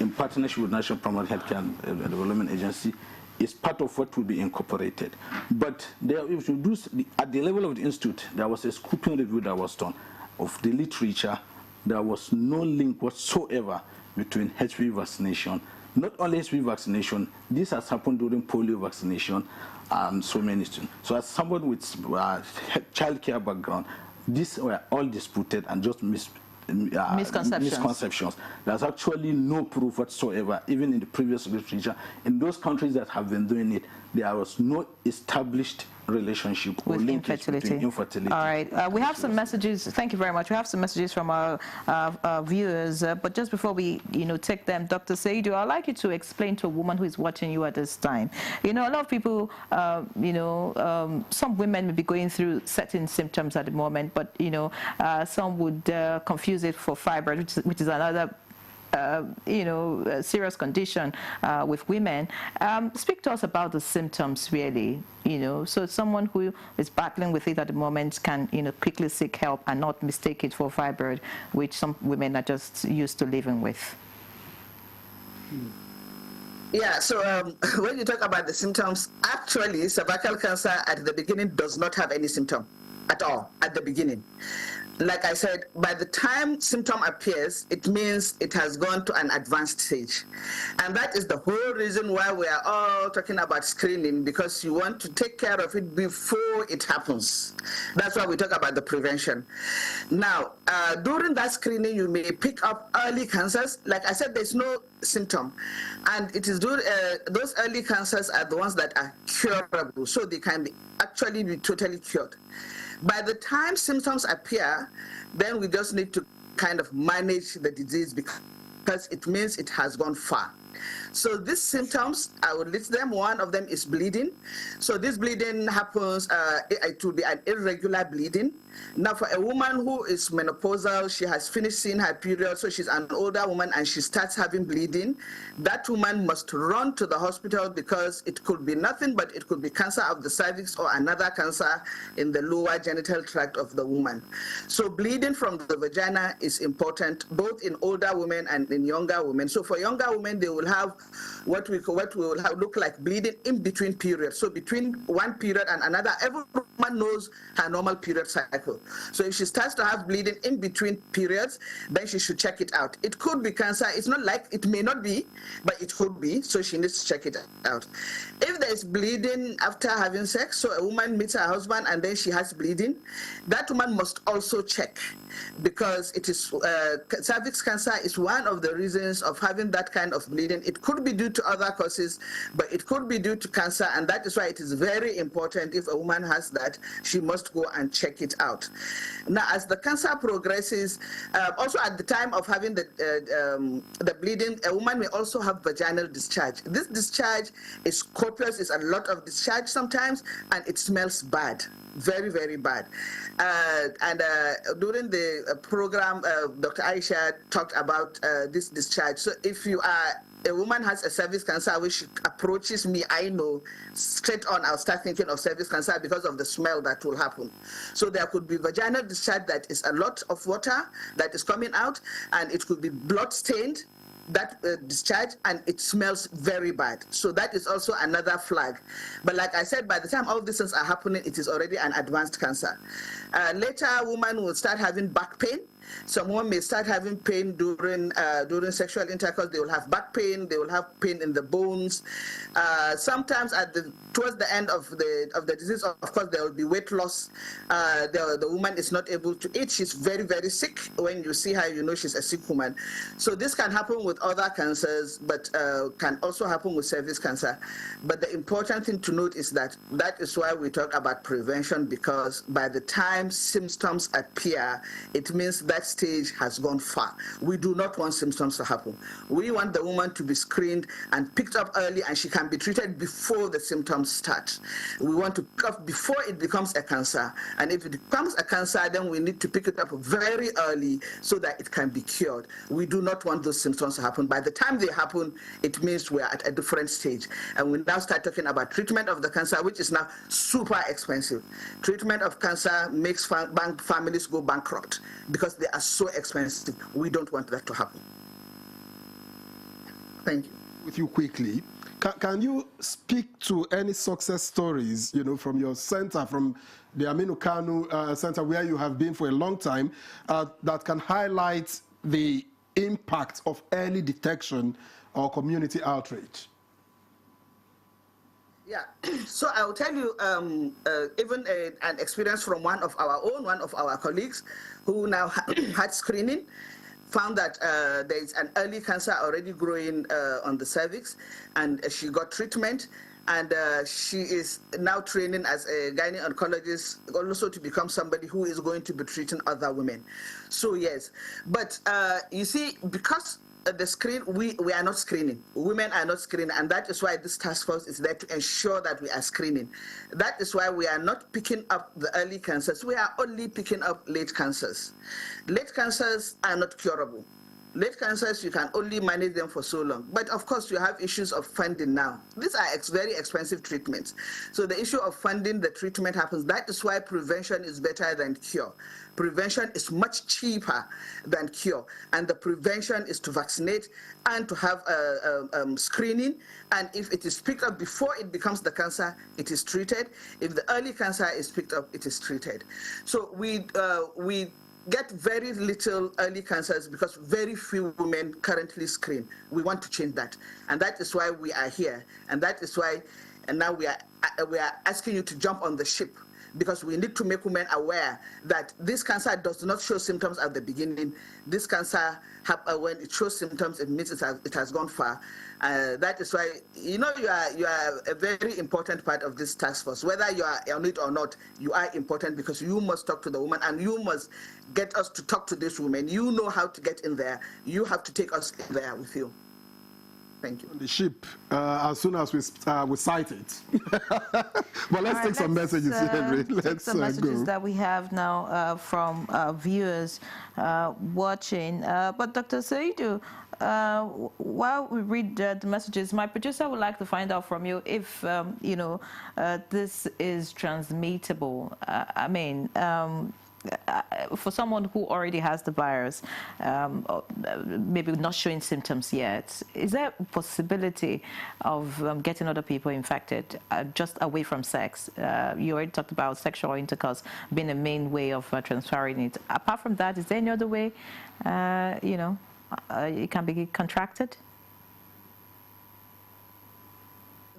in partnership with National Primary Healthcare Development Agency is part of what will be incorporated. But if you do, at the level of the institute, there was a scoping review that was done of the literature. There was no link whatsoever between HPV vaccination. Not only HPV vaccination, this has happened during polio vaccination and so many students. So as somebody with childcare background, these were all disputed and just misconceptions. There's actually no proof whatsoever, even in the previous literature. In those countries that have been doing it, there was no established relationship or with linkage infertility. between infertility. All right, we have some messages. Thank you very much. We have some messages from our viewers, but just before we, take them, Dr. Seidu, I'd like you to explain to a woman who is watching you at this time. A lot of people, some women may be going through certain symptoms at the moment, but some would confuse it for fibroid, which is another a serious condition with women. Speak to us about the symptoms, really, so someone who is battling with it at the moment can, quickly seek help and not mistake it for fibroid, which some women are just used to living with. Yeah, so when you talk about the symptoms, actually, cervical cancer at the beginning does not have any symptom at all at the beginning. Like I said, by the time symptom appears, it means it has gone to an advanced stage. And that is the whole reason why we are all talking about screening, because you want to take care of it before it happens. That's why we talk about the prevention. Now, during that screening, you may pick up early cancers. Like I said, there's no symptom. And it is those early cancers are the ones that are curable, so they can actually be totally cured. By the time symptoms appear, then we just need to kind of manage the disease because it means it has gone far. So these symptoms, I would list them. One of them is bleeding. So this bleeding happens, it will be an irregular bleeding. Now for a woman who is menopausal, she has finished seeing her period, so she's an older woman and she starts having bleeding, that woman must run to the hospital because it could be nothing, but it could be cancer of the cervix or another cancer in the lower genital tract of the woman. So bleeding from the vagina is important, both in older women and in younger women. So for younger women, they will have what will look like bleeding in between periods. So between one period and another, every woman knows her normal period cycle. So if she starts to have bleeding in between periods, then she should check it out. It could be cancer. It's not like, it may not be, but it could be. So she needs to check it out. If there is bleeding after having sex, so a woman meets her husband and then she has bleeding, that woman must also check, because it is cervix cancer is one of the reasons of having that kind of bleeding. It could be due to other causes, but it could be due to cancer, and that is why it is very important. If a woman has that, she must go and check it out. Now, as the cancer progresses, also at the time of having the bleeding, a woman may also have vaginal discharge. This discharge is copious, it's a lot of discharge sometimes, and it smells bad. Very, very bad. During the program, Dr. Aisha talked about this discharge. So if a woman has a cervix cancer which approaches me, I know straight on I'll start thinking of cervix cancer because of the smell that will happen. So there could be vaginal discharge that is a lot of water that is coming out, and it could be blood stained, that discharge, and it smells very bad. So that is also another flag. But like I said, by the time all these things are happening, it is already an advanced cancer. Later, a woman will start having back pain. Someone may start having pain during sexual intercourse. They will have back pain. They will have pain in the bones. Sometimes towards the end of the disease, of course, there will be weight loss. The woman is not able to eat. She's very, very sick. When you see her, you know she's a sick woman. So this can happen with other cancers, but can also happen with cervix cancer. But the important thing to note is that is why we talk about prevention, because by the time symptoms appear, it means that stage has gone far. We do not want symptoms to happen. We want the woman to be screened and picked up early, and she can be treated before the symptoms start. We want to pick up before it becomes a cancer, and if it becomes a cancer, then we need to pick it up very early so that it can be cured. We do not want those symptoms to happen. By the time they happen, it means we're at a different stage, and we now start talking about treatment of the cancer, which is now super expensive. Treatment of cancer makes families go bankrupt because they are so expensive. We don't want that to happen. Thank you. With you quickly, can you speak to any success stories, from your center, from the Aminu Kanu Center, where you have been for a long time, that can highlight the impact of early detection or community outreach? Yeah, so I'll tell you even an experience from one of our colleagues who now had screening, found that there is an early cancer already growing on the cervix, and she got treatment. and she is now training as a gynae oncologist, also to become somebody who is going to be treating other women. So yes, but you see, because we are not screening. Women are not screening, and that is why this task force is there to ensure that we are screening. That is why we are not picking up the early cancers. We are only picking up late cancers. Late cancers are not curable. Late cancers, you can only manage them for so long. But of course, you have issues of funding now. These are very expensive treatments. So the issue of funding the treatment happens. That is why prevention is better than cure. Prevention is much cheaper than cure. And the prevention is to vaccinate and to have screening. And if it is picked up before it becomes the cancer, it is treated. If the early cancer is picked up, it is treated. So we get very little early cancers because very few women currently screen. We want to change that. And that is why we are here. And that is why, and now we are asking you to jump on the ship, because we need to make women aware that this cancer does not show symptoms at the beginning. This cancer, when it shows symptoms, it means it has gone far. That is why, you know, you are a very important part of this task force. Whether you are on it or not, you are important, because you must talk to the woman and you must get us to talk to this woman. You know how to get in there. You have to take us in there with you. Thank you. The ship, as soon as we sight it. But let's take some messages, Henry. Let's some messages go. that we have now from viewers watching. But Dr. Saidu, while we read the messages, my producer would like to find out from you if, you know, this is transmittable. I mean, for someone who already has the virus, maybe not showing symptoms yet, is there a possibility of getting other people infected just away from sex? You already talked about sexual intercourse being a main way of transferring it. Apart from that, is there any other way, you know, it can be contracted?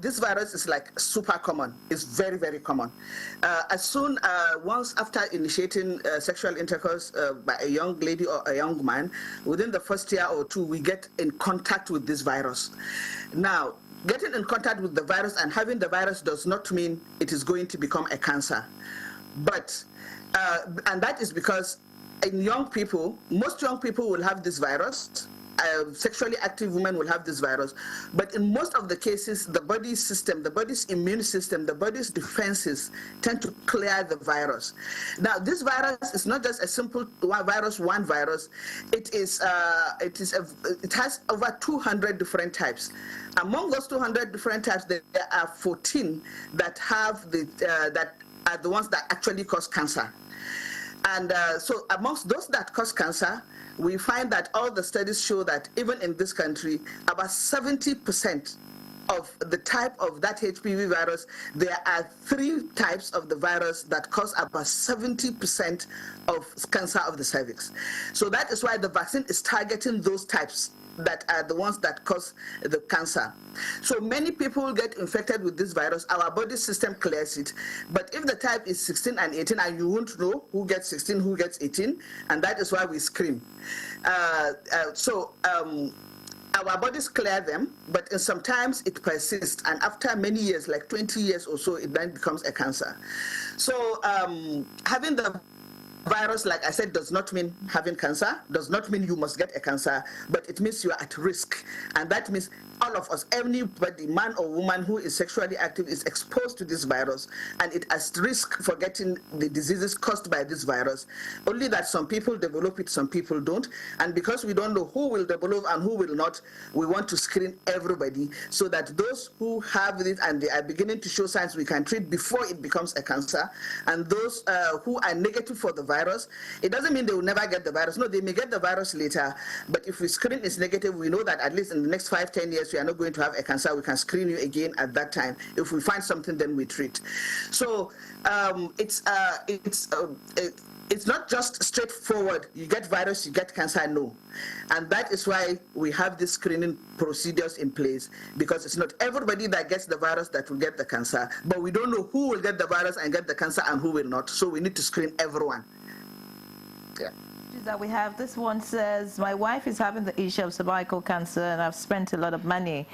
This virus is like super common. It's very, very common. Once after initiating sexual intercourse by a young lady or a young man, within the first year or two, we get in contact with this virus. Now, getting in contact with the virus and having the virus does not mean it is going to become a cancer. But, and that is because in young people, most young people will have this virus. Sexually active women will have this virus, but in most of the cases, the body's system, the body's immune system, the body's defenses tend to clear the virus. Now, this virus is not just a simple one virus. It has over 200 different types. Among those 200 different types, there are 14 that have that are the ones that actually cause cancer. And so amongst those that cause cancer, we find that all the studies show that even in this country, about 70% of the type of that HPV virus, there are 3 types of the virus that cause about 70% of cancer of the cervix. So that is why the vaccine is targeting those types that are the ones that cause the cancer. So many people get infected with this virus. Our body system clears it. But if the type is 16 and 18, and you won't know who gets 16, who gets 18, and that is why we screen. Our bodies clear them, but sometimes it persists, and after many years, like 20 years or so, it then becomes a cancer. So having the virus, like I said, does not mean having cancer, does not mean you must get a cancer, but it means you are at risk. And that means all of us, anybody, man or woman who is sexually active is exposed to this virus, and it has risk for getting the diseases caused by this virus. Only that some people develop it, some people don't. And because we don't know who will develop and who will not, we want to screen everybody so that those who have it and they are beginning to show signs, we can treat before it becomes a cancer. And those who are negative for the virus, it doesn't mean they will never get the virus. No, they may get the virus later, but if we screen is negative, we know that at least in the next 5-10 years, we are not going to have a cancer. We can screen you again at that time. If we find something, then we treat. So it's not just straightforward. You get virus, you get cancer, no. And that is why we have these screening procedures in place, because it's not everybody that gets the virus that will get the cancer, but we don't know who will get the virus and get the cancer and who will not. So we need to screen everyone. Yeah. That we have, this one says, my wife is having the issue of cervical cancer and I've spent a lot of money.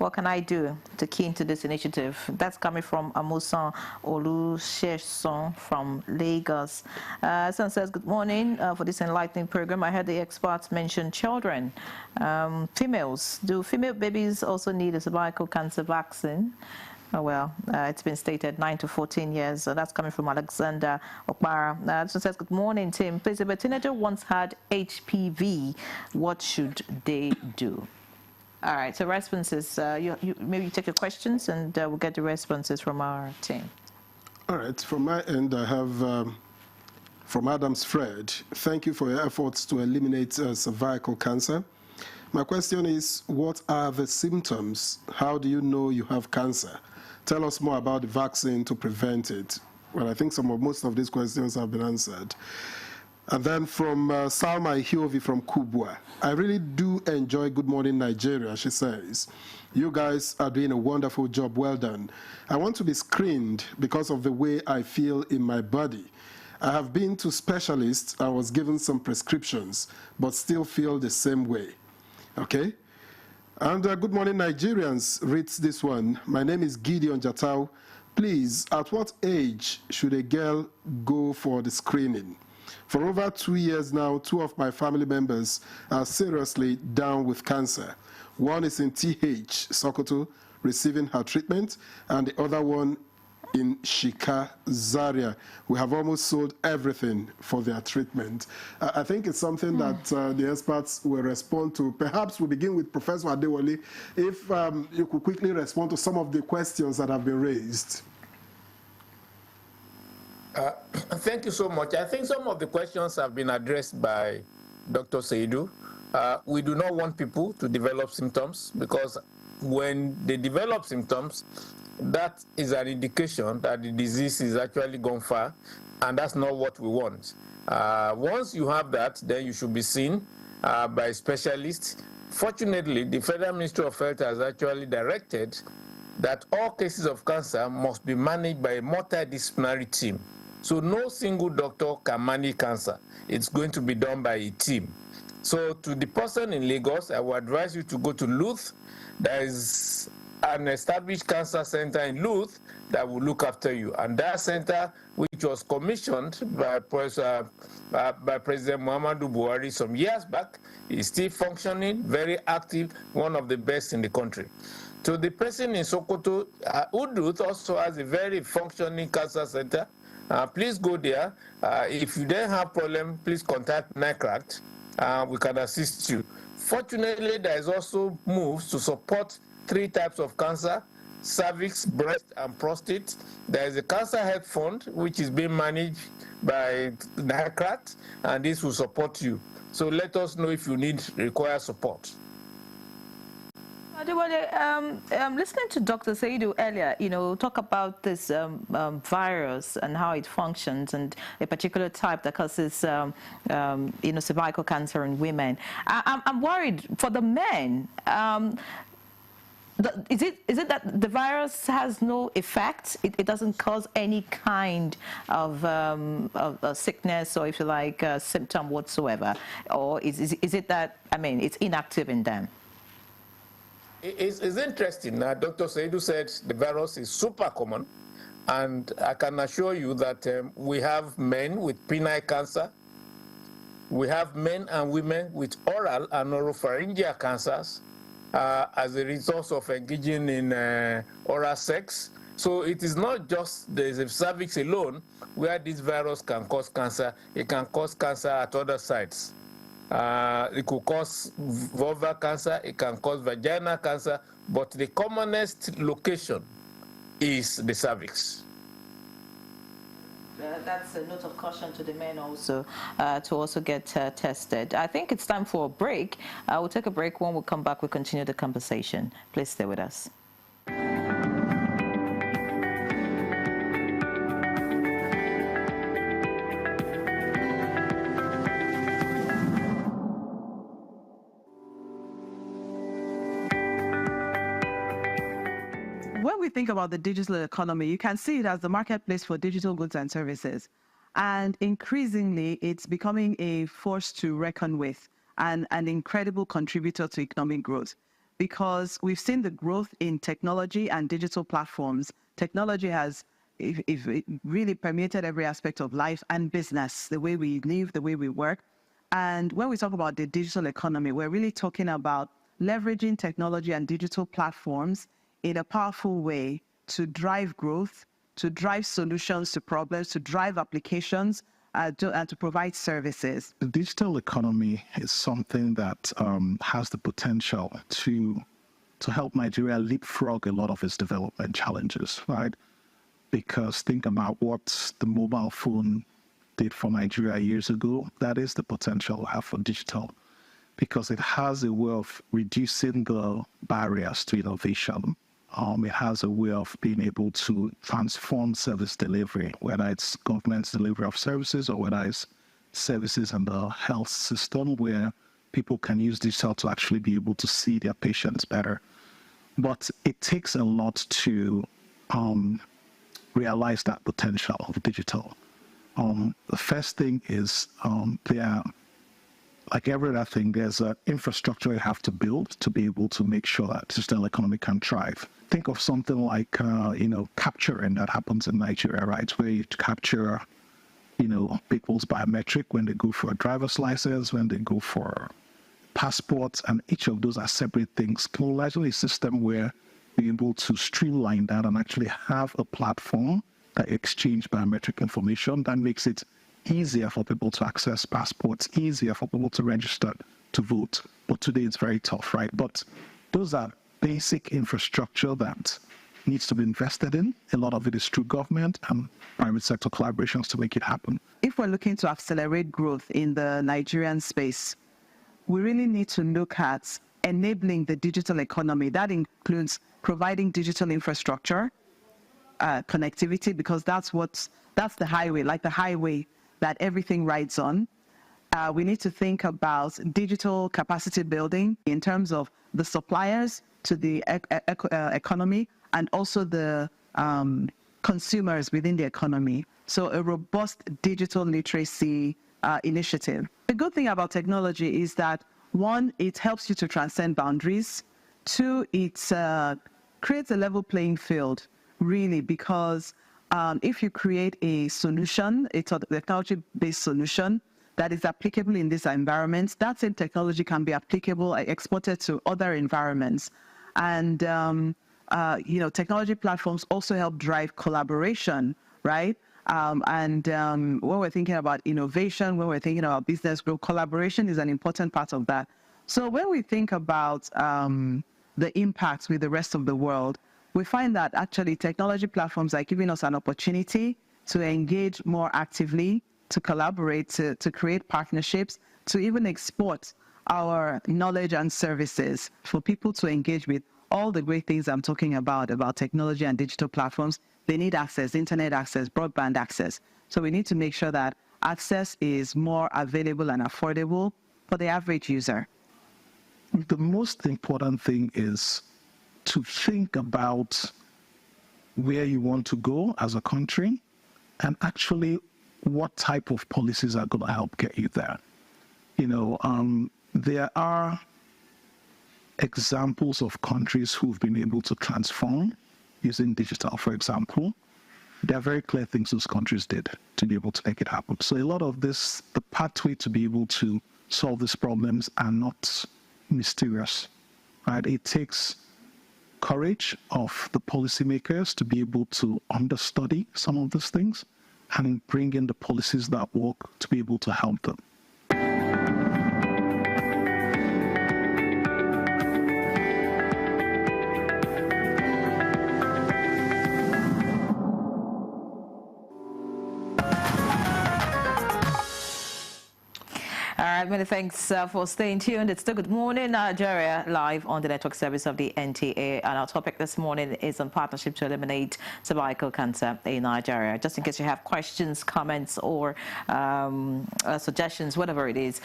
What can I do to key into this initiative? That's coming from Amusan Oluseson from Lagos. Son says, good morning for this enlightening program. I heard the experts mention children, females. Do female babies also need a cervical cancer vaccine? Oh, well, it's been stated 9 to 14 years. So that's coming from Alexander Okpara. So says, good morning, Tim. Please, if a teenager once had HPV, what should they do? All right, so responses. Maybe you take the questions and we'll get the responses from our team. All right, from my end, I have from Adams Fred. Thank you for your efforts to eliminate cervical cancer. My question is, what are the symptoms? How do you know you have cancer? Tell us more about the vaccine to prevent it. Well, I think most of these questions have been answered. And then from Salma Ihiovi from Kubwa. I really do enjoy Good Morning Nigeria, she says. You guys are doing a wonderful job, well done. I want to be screened because of the way I feel in my body. I have been to specialists, I was given some prescriptions, but still feel the same way. Okay? And Good Morning Nigerians reads this one. My name is Gideon Jatau. Please, at what age should a girl go for the screening? For over 2 years now, 2 of my family members are seriously down with cancer. One is in TH, Sokoto, receiving her treatment, and the other one in Shika, Zaria. We have almost sold everything for their treatment. I think it's something that the experts will respond to. Perhaps we'll begin with Professor Adewale, if you could quickly respond to some of the questions that have been raised. Thank you so much. I think some of the questions have been addressed by Dr. Seidu. We do not want people to develop symptoms because when they develop symptoms, that is an indication that the disease is actually gone far, and that's not what we want. Once you have that, then you should be seen by a specialist. Fortunately, the Federal Ministry of Health has actually directed that all cases of cancer must be managed by a multidisciplinary team. So no single doctor can manage cancer. It's going to be done by a team. So to the person in Lagos, I would advise you to go to Luth. There is an established cancer center in Luth that will look after you. And that center, which was commissioned by President Muhammadu Buhari some years back, is still functioning, very active, one of the best in the country. To the person in Sokoto, Udut also has a very functioning cancer center. Please go there. If you then have problem, please contact NICRAT. We can assist you. Fortunately, there is also moves to support 3 types of cancer: cervix, breast, and prostate. There is a cancer health fund, which is being managed by NICRAT, and this will support you. So let us know if you require support. Listening to Dr. Seidu earlier, talk about this virus and how it functions and a particular type that causes, cervical cancer in women. I'm worried for the men. Is it that the virus has no effect? It doesn't cause any kind of sickness or, if you like, symptom whatsoever? Or is it that, it's inactive in them? It's interesting. Dr. Seidu said the virus is super common, and I can assure you that we have men with penile cancer, we have men and women with oral and oropharyngeal cancers as a result of engaging in oral sex. So it is not just the cervix alone where this virus can cause cancer. It can cause cancer at other sites. It could cause vulvar cancer, it can cause vaginal cancer, but the commonest location is the cervix. That's a note of caution to the men also, to also get tested. I think it's time for a break. We'll take a break. When we come back, we'll continue the conversation. Please stay with us. When we think about the digital economy, you can see it as the marketplace for digital goods and services. And increasingly, it's becoming a force to reckon with and an incredible contributor to economic growth. because we've seen the growth in technology and digital platforms. Technology has it really permeated every aspect of life and business, the way we live, the way we work. And when we talk about the digital economy, we're really talking about leveraging technology and digital platforms in a powerful way to drive growth, to drive solutions to problems, to drive applications, and to provide services. The digital economy is something that has the potential to help Nigeria leapfrog a lot of its development challenges, right? Because think about what the mobile phone did for Nigeria years ago. That is the potential we have for digital, because it has a way of reducing the barriers to innovation. It has a way of being able to transform service delivery, whether it's government's delivery of services or whether it's services in the health system where people can use digital to actually be able to see their patients better. But it takes a lot to realize that potential of digital. The first thing is like every other thing, there's an infrastructure you have to build to be able to make sure that digital economy can thrive. Think of something like, capturing that happens in Nigeria, right? Where you capture, people's biometric when they go for a driver's license, when they go for passports, and each of those are separate things. Can we imagine a system where you're able to streamline that and actually have a platform that exchange biometric information that makes it easier for people to access passports, easier for people to register to vote. But today it's very tough, right? But those are basic infrastructure that needs to be invested in. A lot of it is through government and private sector collaborations to make it happen. If we're looking to accelerate growth in the Nigerian space, we really need to look at enabling the digital economy. That includes providing digital infrastructure, connectivity, because that's the highway, like the highway that everything rides on. We need to think about digital capacity building in terms of the suppliers to the economy and also the consumers within the economy. So a robust digital literacy initiative. The good thing about technology is that, one, it helps you to transcend boundaries. Two, it creates a level playing field, really, because if you create a solution, a technology-based solution that is applicable in this environment, that same technology can be applicable, exported to other environments. And, technology platforms also help drive collaboration, right? When we're thinking about innovation, when we're thinking about business growth, collaboration is an important part of that. So when we think about the impacts with the rest of the world, we find that actually technology platforms are giving us an opportunity to engage more actively, to collaborate, to create partnerships, to even export our knowledge and services for people to engage with. All the great things I'm talking about technology and digital platforms, they need access, internet access, broadband access. So we need to make sure that access is more available and affordable for the average user. The most important thing is to think about where you want to go as a country and actually what type of policies are going to help get you there. There are examples of countries who've been able to transform using digital, for example. There are very clear things those countries did to be able to make it happen. So a lot of this, the pathway to be able to solve these problems are not mysterious, right? It takes courage of the policymakers to be able to understudy some of these things and bring in the policies that work to be able to help them. All right, many thanks for staying tuned. It's still Good Morning Nigeria, live on the network service of the NTA. And our topic this morning is on partnership to eliminate cervical cancer in Nigeria. Just in case you have questions, comments, or suggestions, whatever it is,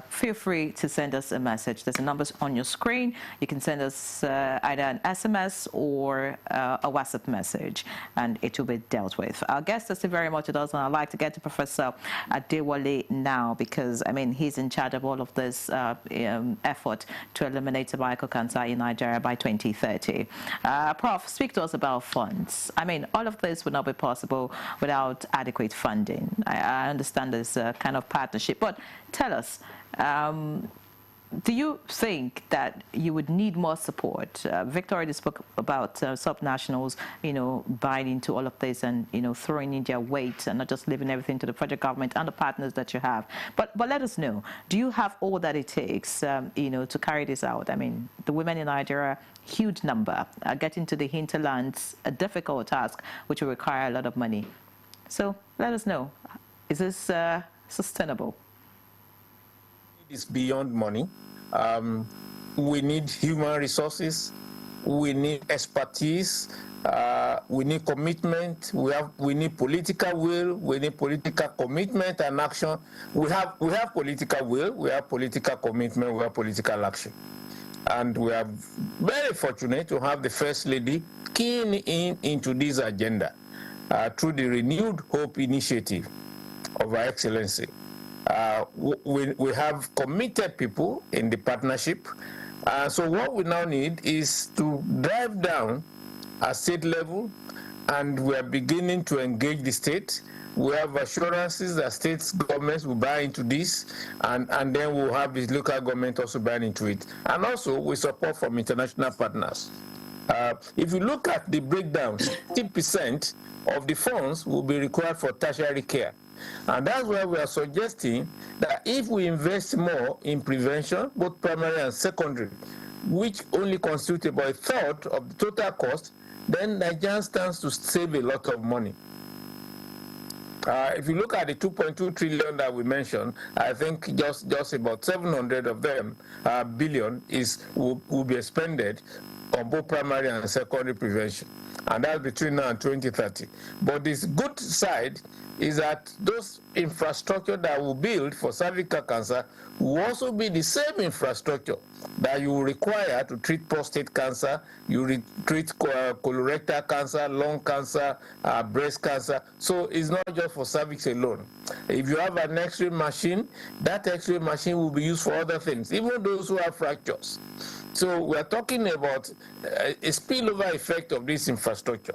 feel free to send us a message. There's the numbers on your screen. You can send us either an SMS or a WhatsApp message, and it will be dealt with. Our guest is still very much with us, and I'd like to get to Professor Adewale now because, I mean, he's is in charge of all of this effort to eliminate cervical cancer in Nigeria by 2030. Prof, speak to us about funds. I mean, all of this would not be possible without adequate funding. I understand there's a kind of partnership, but tell us, do you think that you would need more support? Victor already spoke about subnationals, buying into all of this and, throwing in their weight and not just leaving everything to the federal government and the partners that you have. But let us know, do you have all that it takes, to carry this out? I mean, the women in Nigeria, huge number, getting to the hinterlands, a difficult task, which will require a lot of money. So let us know, is this sustainable? It's beyond money. We need human resources. We need expertise. We need commitment. We need political will. We need political commitment and action. We have political will. We have political commitment. We have political action. And we are very fortunate to have the First Lady keen into this agenda through the Renewed Hope Initiative of Her Excellency. We have committed people in the partnership. So what we now need is to drive down at state level, and we are beginning to engage the state. We have assurances that state governments will buy into this, and then we'll have the local government also buying into it. And also with support from international partners. If you look at the breakdown, 60% of the funds will be required for tertiary care. And that's why we are suggesting that if we invest more in prevention, both primary and secondary, which only constitute about a third of the total cost, then Nigeria stands to save a lot of money. If you look at the 2.2 trillion that we mentioned, I think just about 700 of them billion will be expended on both primary and secondary prevention. And that's between now and 2030. But this good side is that those infrastructure that we build for cervical cancer will also be the same infrastructure that you require to treat prostate cancer, treat colorectal cancer, lung cancer, breast cancer. So it's not just for cervix alone. If you have an X-ray machine, that X-ray machine will be used for other things, even those who have fractures. So we're talking about a spillover effect of this infrastructure.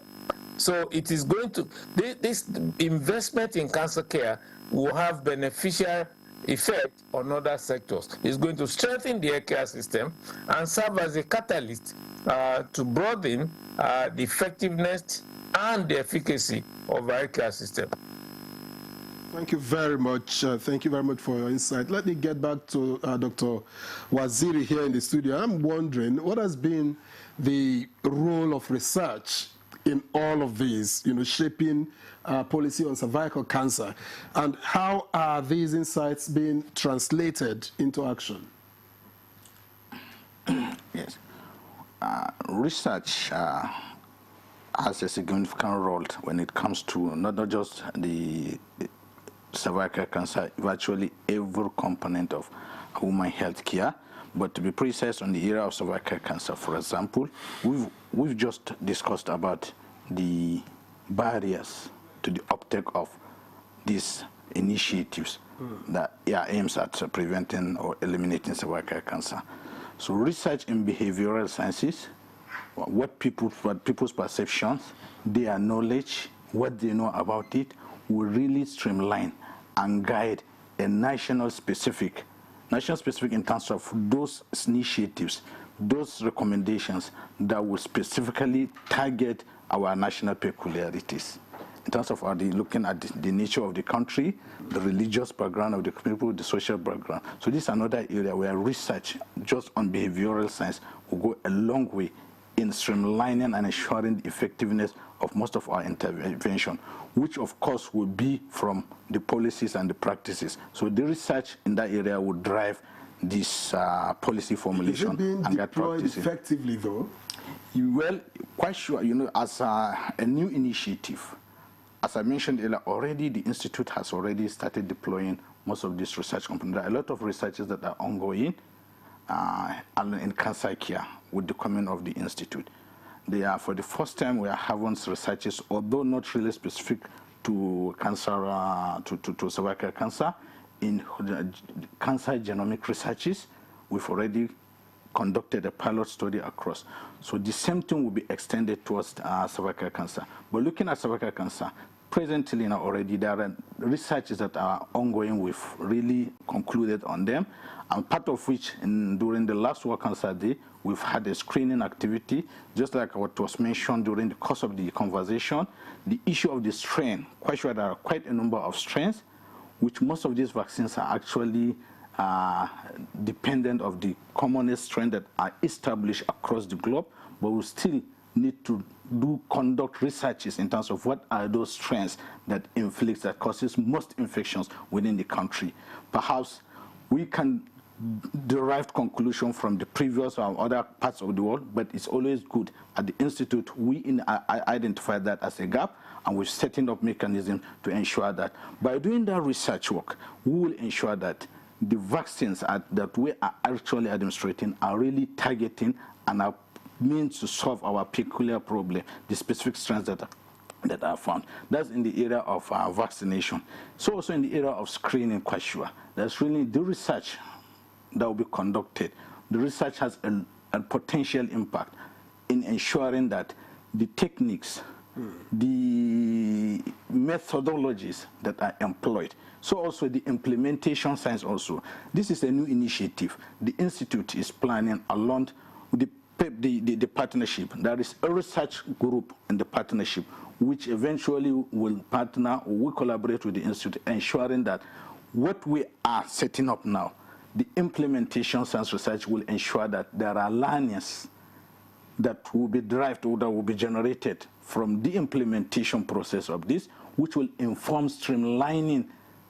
So it is going to, this investment in cancer care will have beneficial effect on other sectors. It's going to strengthen the healthcare system and serve as a catalyst to broaden the effectiveness and the efficacy of our healthcare system. Thank you very much. Thank you very much for your insight. Let me get back to Dr. Waziri here in the studio. I'm wondering, what has been the role of research in all of these, shaping policy on cervical cancer, and how are these insights being translated into action? Yes. Research has a significant role when it comes to not just the cervical cancer, virtually every component of human health care. But to be precise, on the area of cervical cancer, for example, we've just discussed about the barriers to the uptake of these initiatives that aims at preventing or eliminating cervical cancer. So research in behavioral sciences, what people's perceptions, their knowledge, what they know about it, will really streamline and guide a national specific in terms of those initiatives, those recommendations that will specifically target our national peculiarities. In terms of looking at the nature of the country, the religious background of the people, the social background. So this is another area where research just on behavioral science will go a long way in streamlining and ensuring the effectiveness of most of our intervention, which of course will be from the policies and the practices. So the research in that area will drive this policy formulation and that practices. Effectively though? Well, quite sure, as a new initiative, as I mentioned earlier, already the Institute has already started deploying most of these research components. There are a lot of researches that are ongoing in cancer care with the coming of the Institute. They are, for the first time, we are having researches, although not really specific to cancer, to cervical cancer, in cancer genomic researches. We've already conducted a pilot study across. So the same thing will be extended towards cervical cancer. But looking at cervical cancer, presently now already there are researches that are ongoing. We've really concluded on them, and part of which during the last World Cancer Day, we've had a screening activity, just like what was mentioned during the course of the conversation. The issue of the strain, quite sure there are quite a number of strains, which most of these vaccines are actually dependent of the commonest strain that are established across the globe, but we still need to conduct researches in terms of what are those strains that causes most infections within the country. Perhaps we can derive conclusion from the previous or other parts of the world, but it's always good at the institute we identify that as a gap, and we're setting up mechanisms to ensure that by doing that research work, we will ensure that the vaccines that we are actually administrating are really targeting and are means to solve our peculiar problem, the specific strains that are found. That's in the area of vaccination. So also in the area of screening, quite sure. That's really the research that will be conducted. The research has a potential impact in ensuring that the techniques, the methodologies that are employed, so also the implementation science also. This is a new initiative. The Institute is planning along the partnership. There is a research group in the partnership which eventually will partner or will collaborate with the Institute, ensuring that what we are setting up now, the implementation science research will ensure that there are learnings that will be derived or that will be generated from the implementation process of this, which will inform streamlining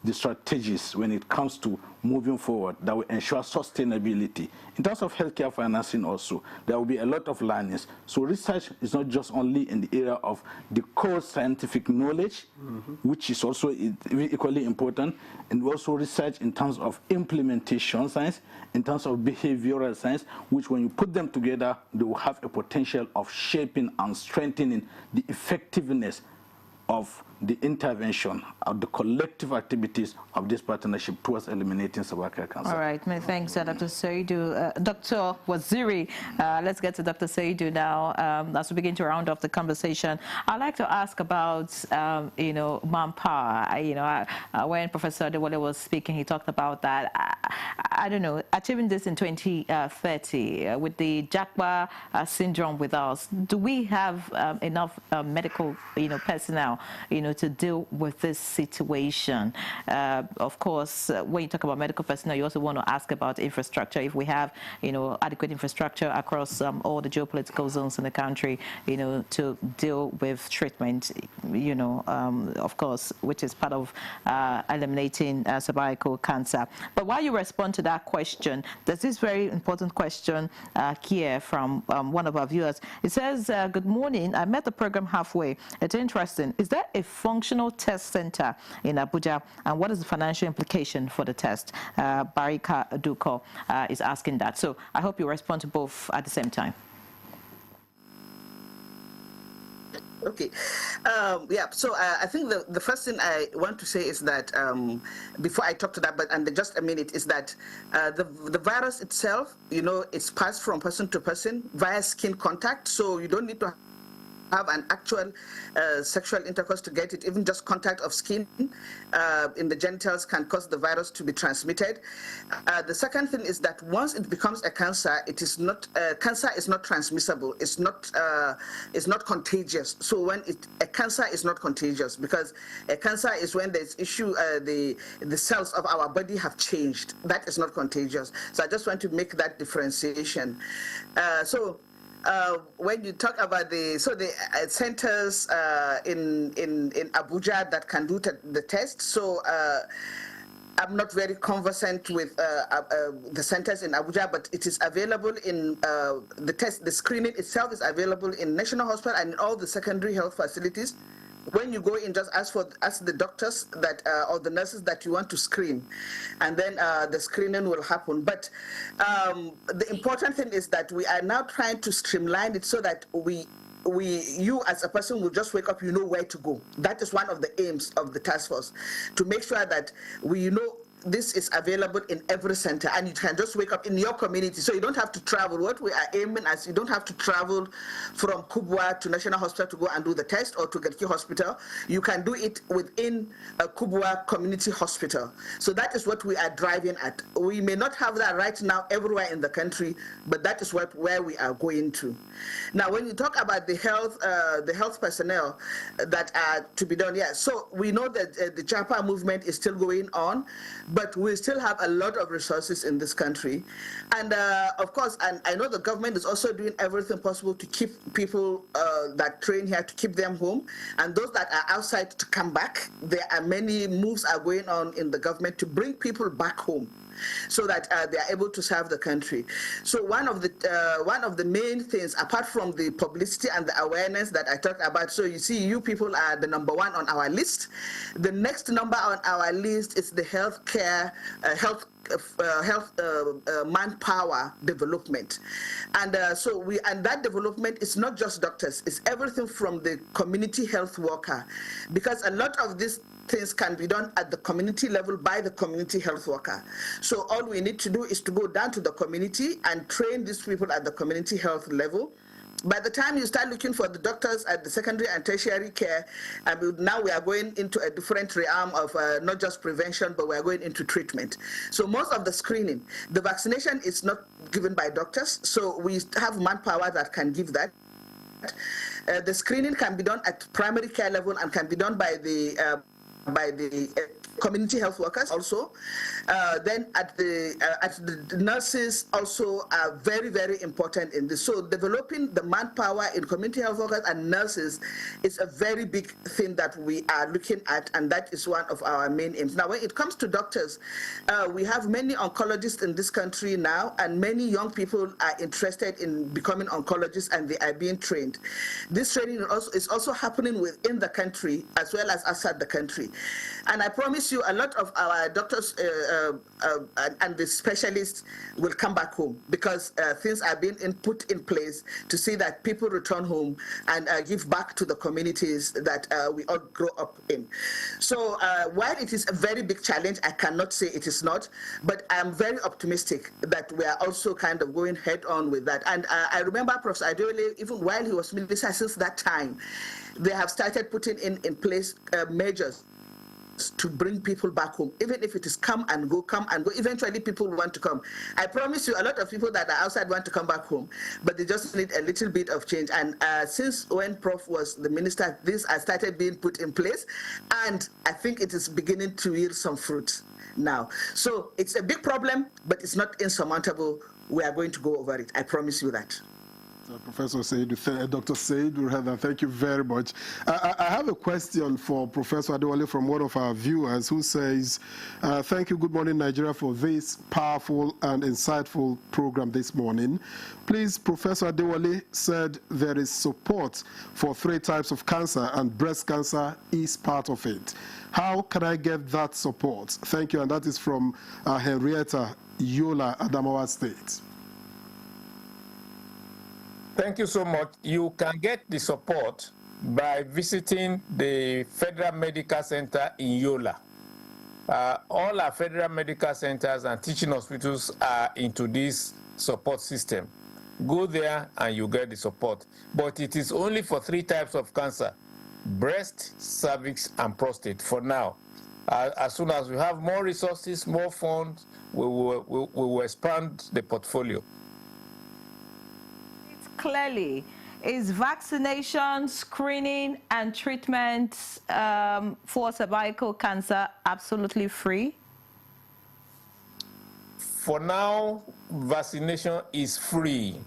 the strategies when it comes to moving forward that will ensure sustainability. In terms of healthcare financing also, there will be a lot of learnings. So research is not just only in the area of the core scientific knowledge, which is also equally important, and also research in terms of implementation science, in terms of behavioral science, which when you put them together, they will have a potential of shaping and strengthening the effectiveness of the intervention of the collective activities of this partnership towards eliminating cervical cancer. All right, many thanks, Dr. Saidu. Dr. Waziri, let's get to Dr. Saidu now. As we begin to round off the conversation, I'd like to ask about, manpower. When Professor Adewale was speaking, he talked about that. I don't know, achieving this in 2030 with the Jacqua syndrome with us, do we have enough medical, personnel, to deal with this situation? Of course, when you talk about medical personnel, you also want to ask about infrastructure. If we have, adequate infrastructure across all the geopolitical zones in the country, to deal with treatment, of course, which is part of eliminating cervical cancer. But while you respond to that question, there's this very important question here from one of our viewers. It says, good morning, I met the program halfway. It's interesting. Is there a functional test center in Abuja, and what is the financial implication for the test? Barika Duko is asking that. So I hope you respond to both at the same time. Okay. So I think the first thing I want to say is that before I talk to that, and just a minute, is that the virus itself, it's passed from person to person via skin contact. So you don't need to have an actual sexual intercourse to get it. Even just contact of skin in the genitals can cause the virus to be transmitted. The second thing is that once it becomes a cancer, it is not cancer is not transmissible. It's not contagious. So when a cancer is not contagious, because a cancer is when there's issue the cells of our body have changed. That is not contagious. So I just want to make that differentiation. When you talk about the centers in Abuja that can do the test, so I'm not very conversant with the centers in Abuja, but it is available in the screening itself is available in National Hospital and in all the secondary health facilities. When you go in, just ask the doctors that or the nurses that you want to screen, and then the screening will happen. But the important thing is that we are now trying to streamline it so that you as a person will just wake up, you know where to go. That is one of the aims of the task force, to make sure that we know this is available in every center, and you can just wake up in your community, so you don't have to travel. What we are aiming at, you don't have to travel from Kubwa to National Hospital to go and do the test, or to Garki Hospital. You can do it within a Kubwa Community Hospital. So that is what we are driving at. We may not have that right now everywhere in the country, but that is where we are going to. Now, when you talk about the health personnel that are to be done, yeah. So we know that the Japa movement is still going on, but we still have a lot of resources in this country, and of course, and I know the government is also doing everything possible to keep people that train here, to keep them home, and those that are outside to come back. There are many moves are going on in the government to bring people back home, so that they are able to serve the country. So one of the main things, apart from the publicity and the awareness that I talked about, so you see, you people are the number one on our list. The next number on our list is the healthcare, manpower development, and and that development is not just doctors, it's everything from the community health worker, because a lot of these things can be done at the community level by the community health worker. So all we need to do is to go down to the community and train these people at the community health level. By the time you start looking for the doctors at the secondary and tertiary care, now we are going into a different realm of not just prevention, but we are going into treatment. So most of the screening, the vaccination is not given by doctors, so we have manpower that can give that. The screening can be done at primary care level and can be done by the community health workers also. Then at the nurses also are very, very important in this. So developing the manpower in community health workers and nurses is a very big thing that we are looking at, and that is one of our main aims. Now, when it comes to doctors, we have many oncologists in this country now, and many young people are interested in becoming oncologists, and they are being trained. This training is also happening within the country as well as outside the country. And I promise you, a lot of our doctors and the specialists will come back home, because things are being put in place to see that people return home and give back to the communities that we all grow up in. So while it is a very big challenge, I cannot say it is not, but I'm very optimistic that we are also kind of going head on with that. And I remember Professor Adewale, even while he was minister, since that time, they have started putting in place measures to bring people back home, even if it is come and go. Eventually people want to come. I promise you, a lot of people that are outside want to come back home, but they just need a little bit of change. And since when Prof was the minister, this has started being put in place, and I think it is beginning to yield some fruit now. So it's a big problem, but it's not insurmountable. We are going to go over it. I promise you that. Professor Said, Dr. Said, thank you very much. I have a question for Professor Adewale from one of our viewers who says, thank you, Good Morning Nigeria, for this powerful and insightful program this morning. Please, Professor Adewale said there is support for 3 types of cancer, and breast cancer is part of it. How can I get that support? Thank you, and that is from Henrietta Yola, Adamawa State. Thank you so much. You can get the support by visiting the Federal Medical Center in Yola. All our federal medical centers and teaching hospitals are into this support system. Go there and you get the support. But it is only for 3 types of cancer: breast, cervix, and prostate for now. As soon as we have more resources, more funds, we will expand the portfolio. Clearly, is vaccination, screening, and treatment for cervical cancer absolutely free? For now, vaccination is free.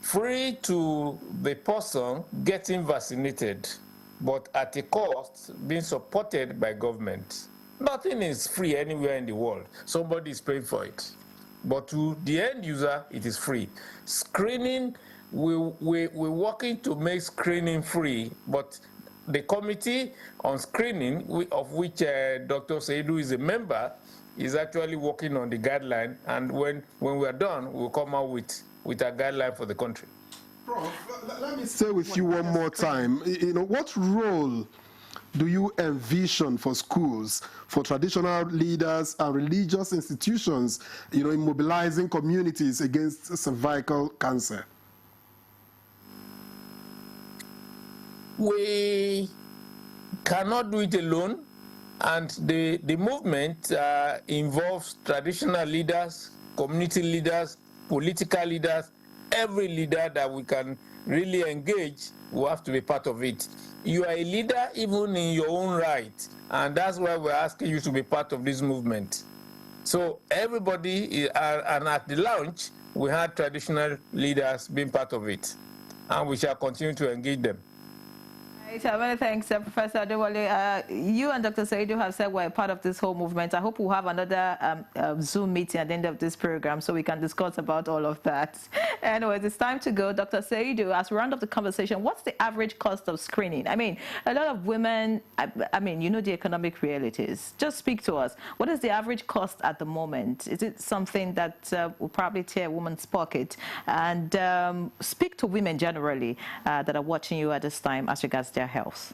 Free to the person getting vaccinated, but at a cost, being supported by government. Nothing is free anywhere in the world. Somebody is paying for it. But to the end user, it is free. Screening, we're working to make screening free, but the committee on screening, of which Dr. Seidu is a member, is actually working on the guideline, and when we are done, we'll come out with a guideline for the country. Prof, let me stay with you one more time. You know, what role do you envision for schools, for traditional leaders and religious institutions, in mobilizing communities against cervical cancer? We cannot do it alone, and the movement involves traditional leaders, community leaders, political leaders. Every leader that we can really engage will have to be part of it. You are a leader even in your own right, and that's why we're asking you to be part of this movement. So everybody, and at the launch, we had traditional leaders being part of it, and we shall continue to engage them. Many thanks, Professor Adewale. You and Dr. Saidu have said we're part of this whole movement. I hope we'll have another Zoom meeting at the end of this program so we can discuss about all of that. Anyways, it's time to go. Dr. Saidu, as we round up the conversation, what's the average cost of screening? I mean, a lot of women, I mean, you know the economic realities. Just speak to us. What is the average cost at the moment? Is it something that will probably tear a woman's pocket? And speak to women generally that are watching you at this time as regards their health.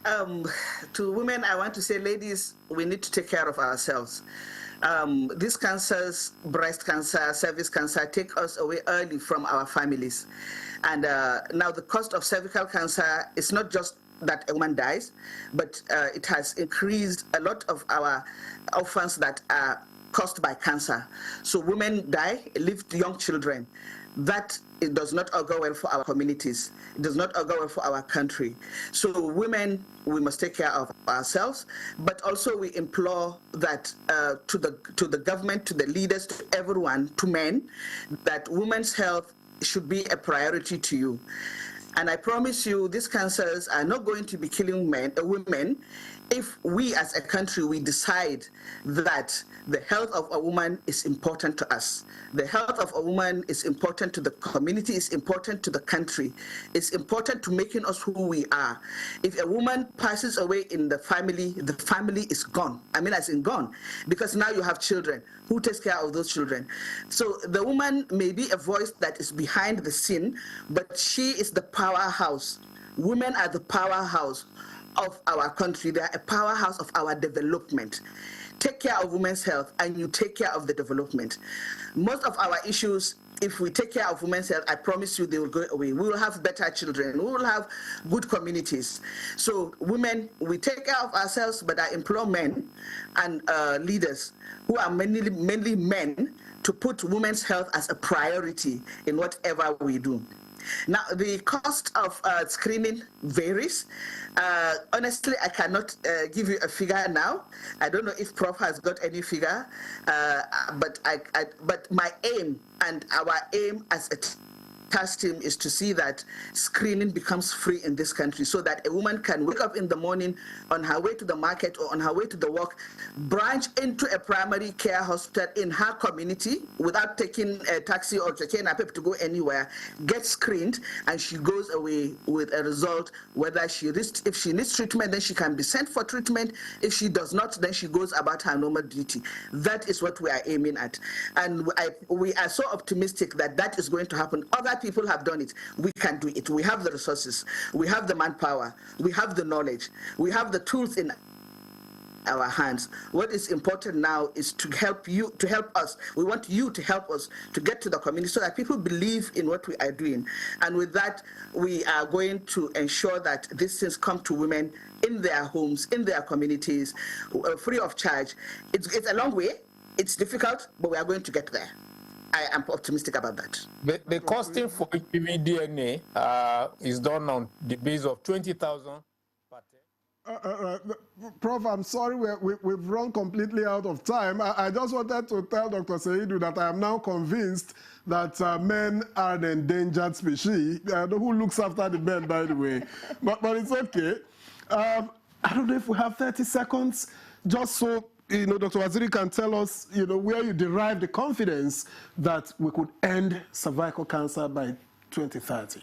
To women, I want to say, ladies, we need to take care of ourselves. These cancers, breast cancer, cervix cancer, take us away early from our families. And now the cost of cervical cancer is not just that a woman dies, but it has increased a lot of our orphans that are caused by cancer. So women die, leave young children. That it does not augur well for our communities. It does not augur well for our country. So women, we must take care of ourselves, but also we implore that to the government, to the leaders, to everyone, to men, that women's health should be a priority to you. And I promise you, these cancers are not going to be killing women if we as a country, we decide that the health of a woman is important to us. The health of a woman is important to the community, is important to the country. It's important to making us who we are. If a woman passes away in the family is gone. I mean, as in gone, because now you have children. Who takes care of those children? So the woman may be a voice that is behind the scene, but she is the powerhouse. Women are the powerhouse of our country. They are a powerhouse of our development. Take care of women's health and you take care of the development. Most of our issues, if we take care of women's health, I promise you they will go away. We will have better children. We will have good communities. So women, we take care of ourselves, but I implore men and leaders who are mainly men to put women's health as a priority in whatever we do. Now, the cost of screening varies. Honestly, I cannot give you a figure now. I don't know if Prof has got any figure, but my aim and our aim as a task team is to see that screening becomes free in this country so that a woman can wake up in the morning on her way to the market or on her way to the work, branch into a primary care hospital in her community without taking a taxi or taking a pep to go anywhere, get screened, and she goes away with a result. Whether if she needs treatment, then she can be sent for treatment. If she does not, then she goes about her normal duty. That is what we are aiming at. And we are so optimistic that that is going to happen. Other people have done it. We can do it. We have the resources. We have the manpower. We have the knowledge. We have the tools in our hands. What is important now is to help you, to help us. We want you to help us to get to the community so that people believe in what we are doing. And with that, we are going to ensure that these things come to women in their homes, in their communities, free of charge. It's a long way. It's difficult, but we are going to get there. I am optimistic about that. The costing for HPV DNA is done on the base of 20,000 per Prof, I'm sorry, we've run completely out of time. I just wanted to tell Dr. Saidu that I am now convinced that men are an endangered species. Who looks after the men, by the way? But it's okay. I don't know if we have 30 seconds, just so Dr. Waziri can tell us, where you derive the confidence that we could end cervical cancer by 2030.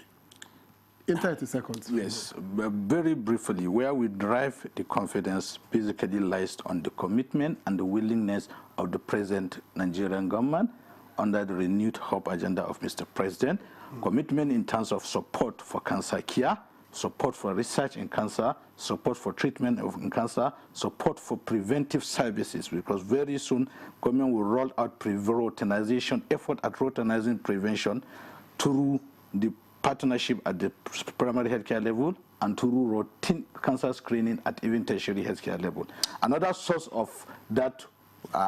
In 30 seconds. Yes, very briefly, where we derive the confidence basically lies on the commitment and the willingness of the present Nigerian government, under the renewed hope agenda of Mr. President. Commitment in terms of support for cancer care, support for research in cancer, support for treatment of cancer, support for preventive services, because very soon government will roll out routinization effort at routinizing prevention through the partnership at the primary healthcare level and through routine cancer screening at even tertiary healthcare level. Another source of that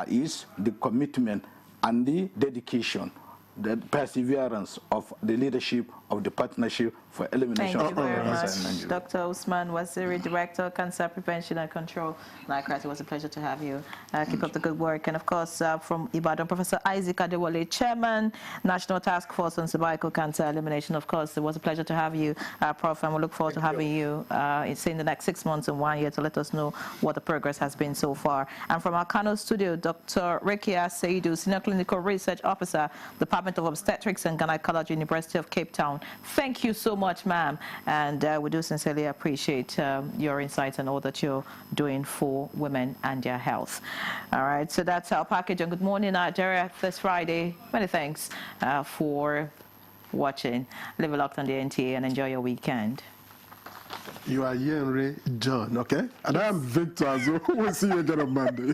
is the commitment and the dedication, the perseverance of the leadership of the partnership for elimination of cancer in Nigeria. Dr. Usman Waziri, Director, Cancer Prevention and Control. Likewise, it was a pleasure to have you. Keep up the good work. And of course, from Ibadan, Professor Isaac Adewale, Chairman, National Task Force on Cervical Cancer Elimination. Of course, it was a pleasure to have you, Prof, and we look forward to having you in the next 6 months and 1 year to let us know what the progress has been so far. And from our Kano studio, Dr. Rekia Seidu, Senior Clinical Research Officer, Department of Obstetrics and Gynecology, University of Cape Town. Thank you so much, ma'am, and we do sincerely appreciate your insights and all that you're doing for women and their health. All right, so that's our package on Good Morning Nigeria this Friday. Many thanks for watching. Live locked on the NTA and enjoy your weekend. You are Yenre John, okay? And I am Victor as well. We'll see you again on Monday.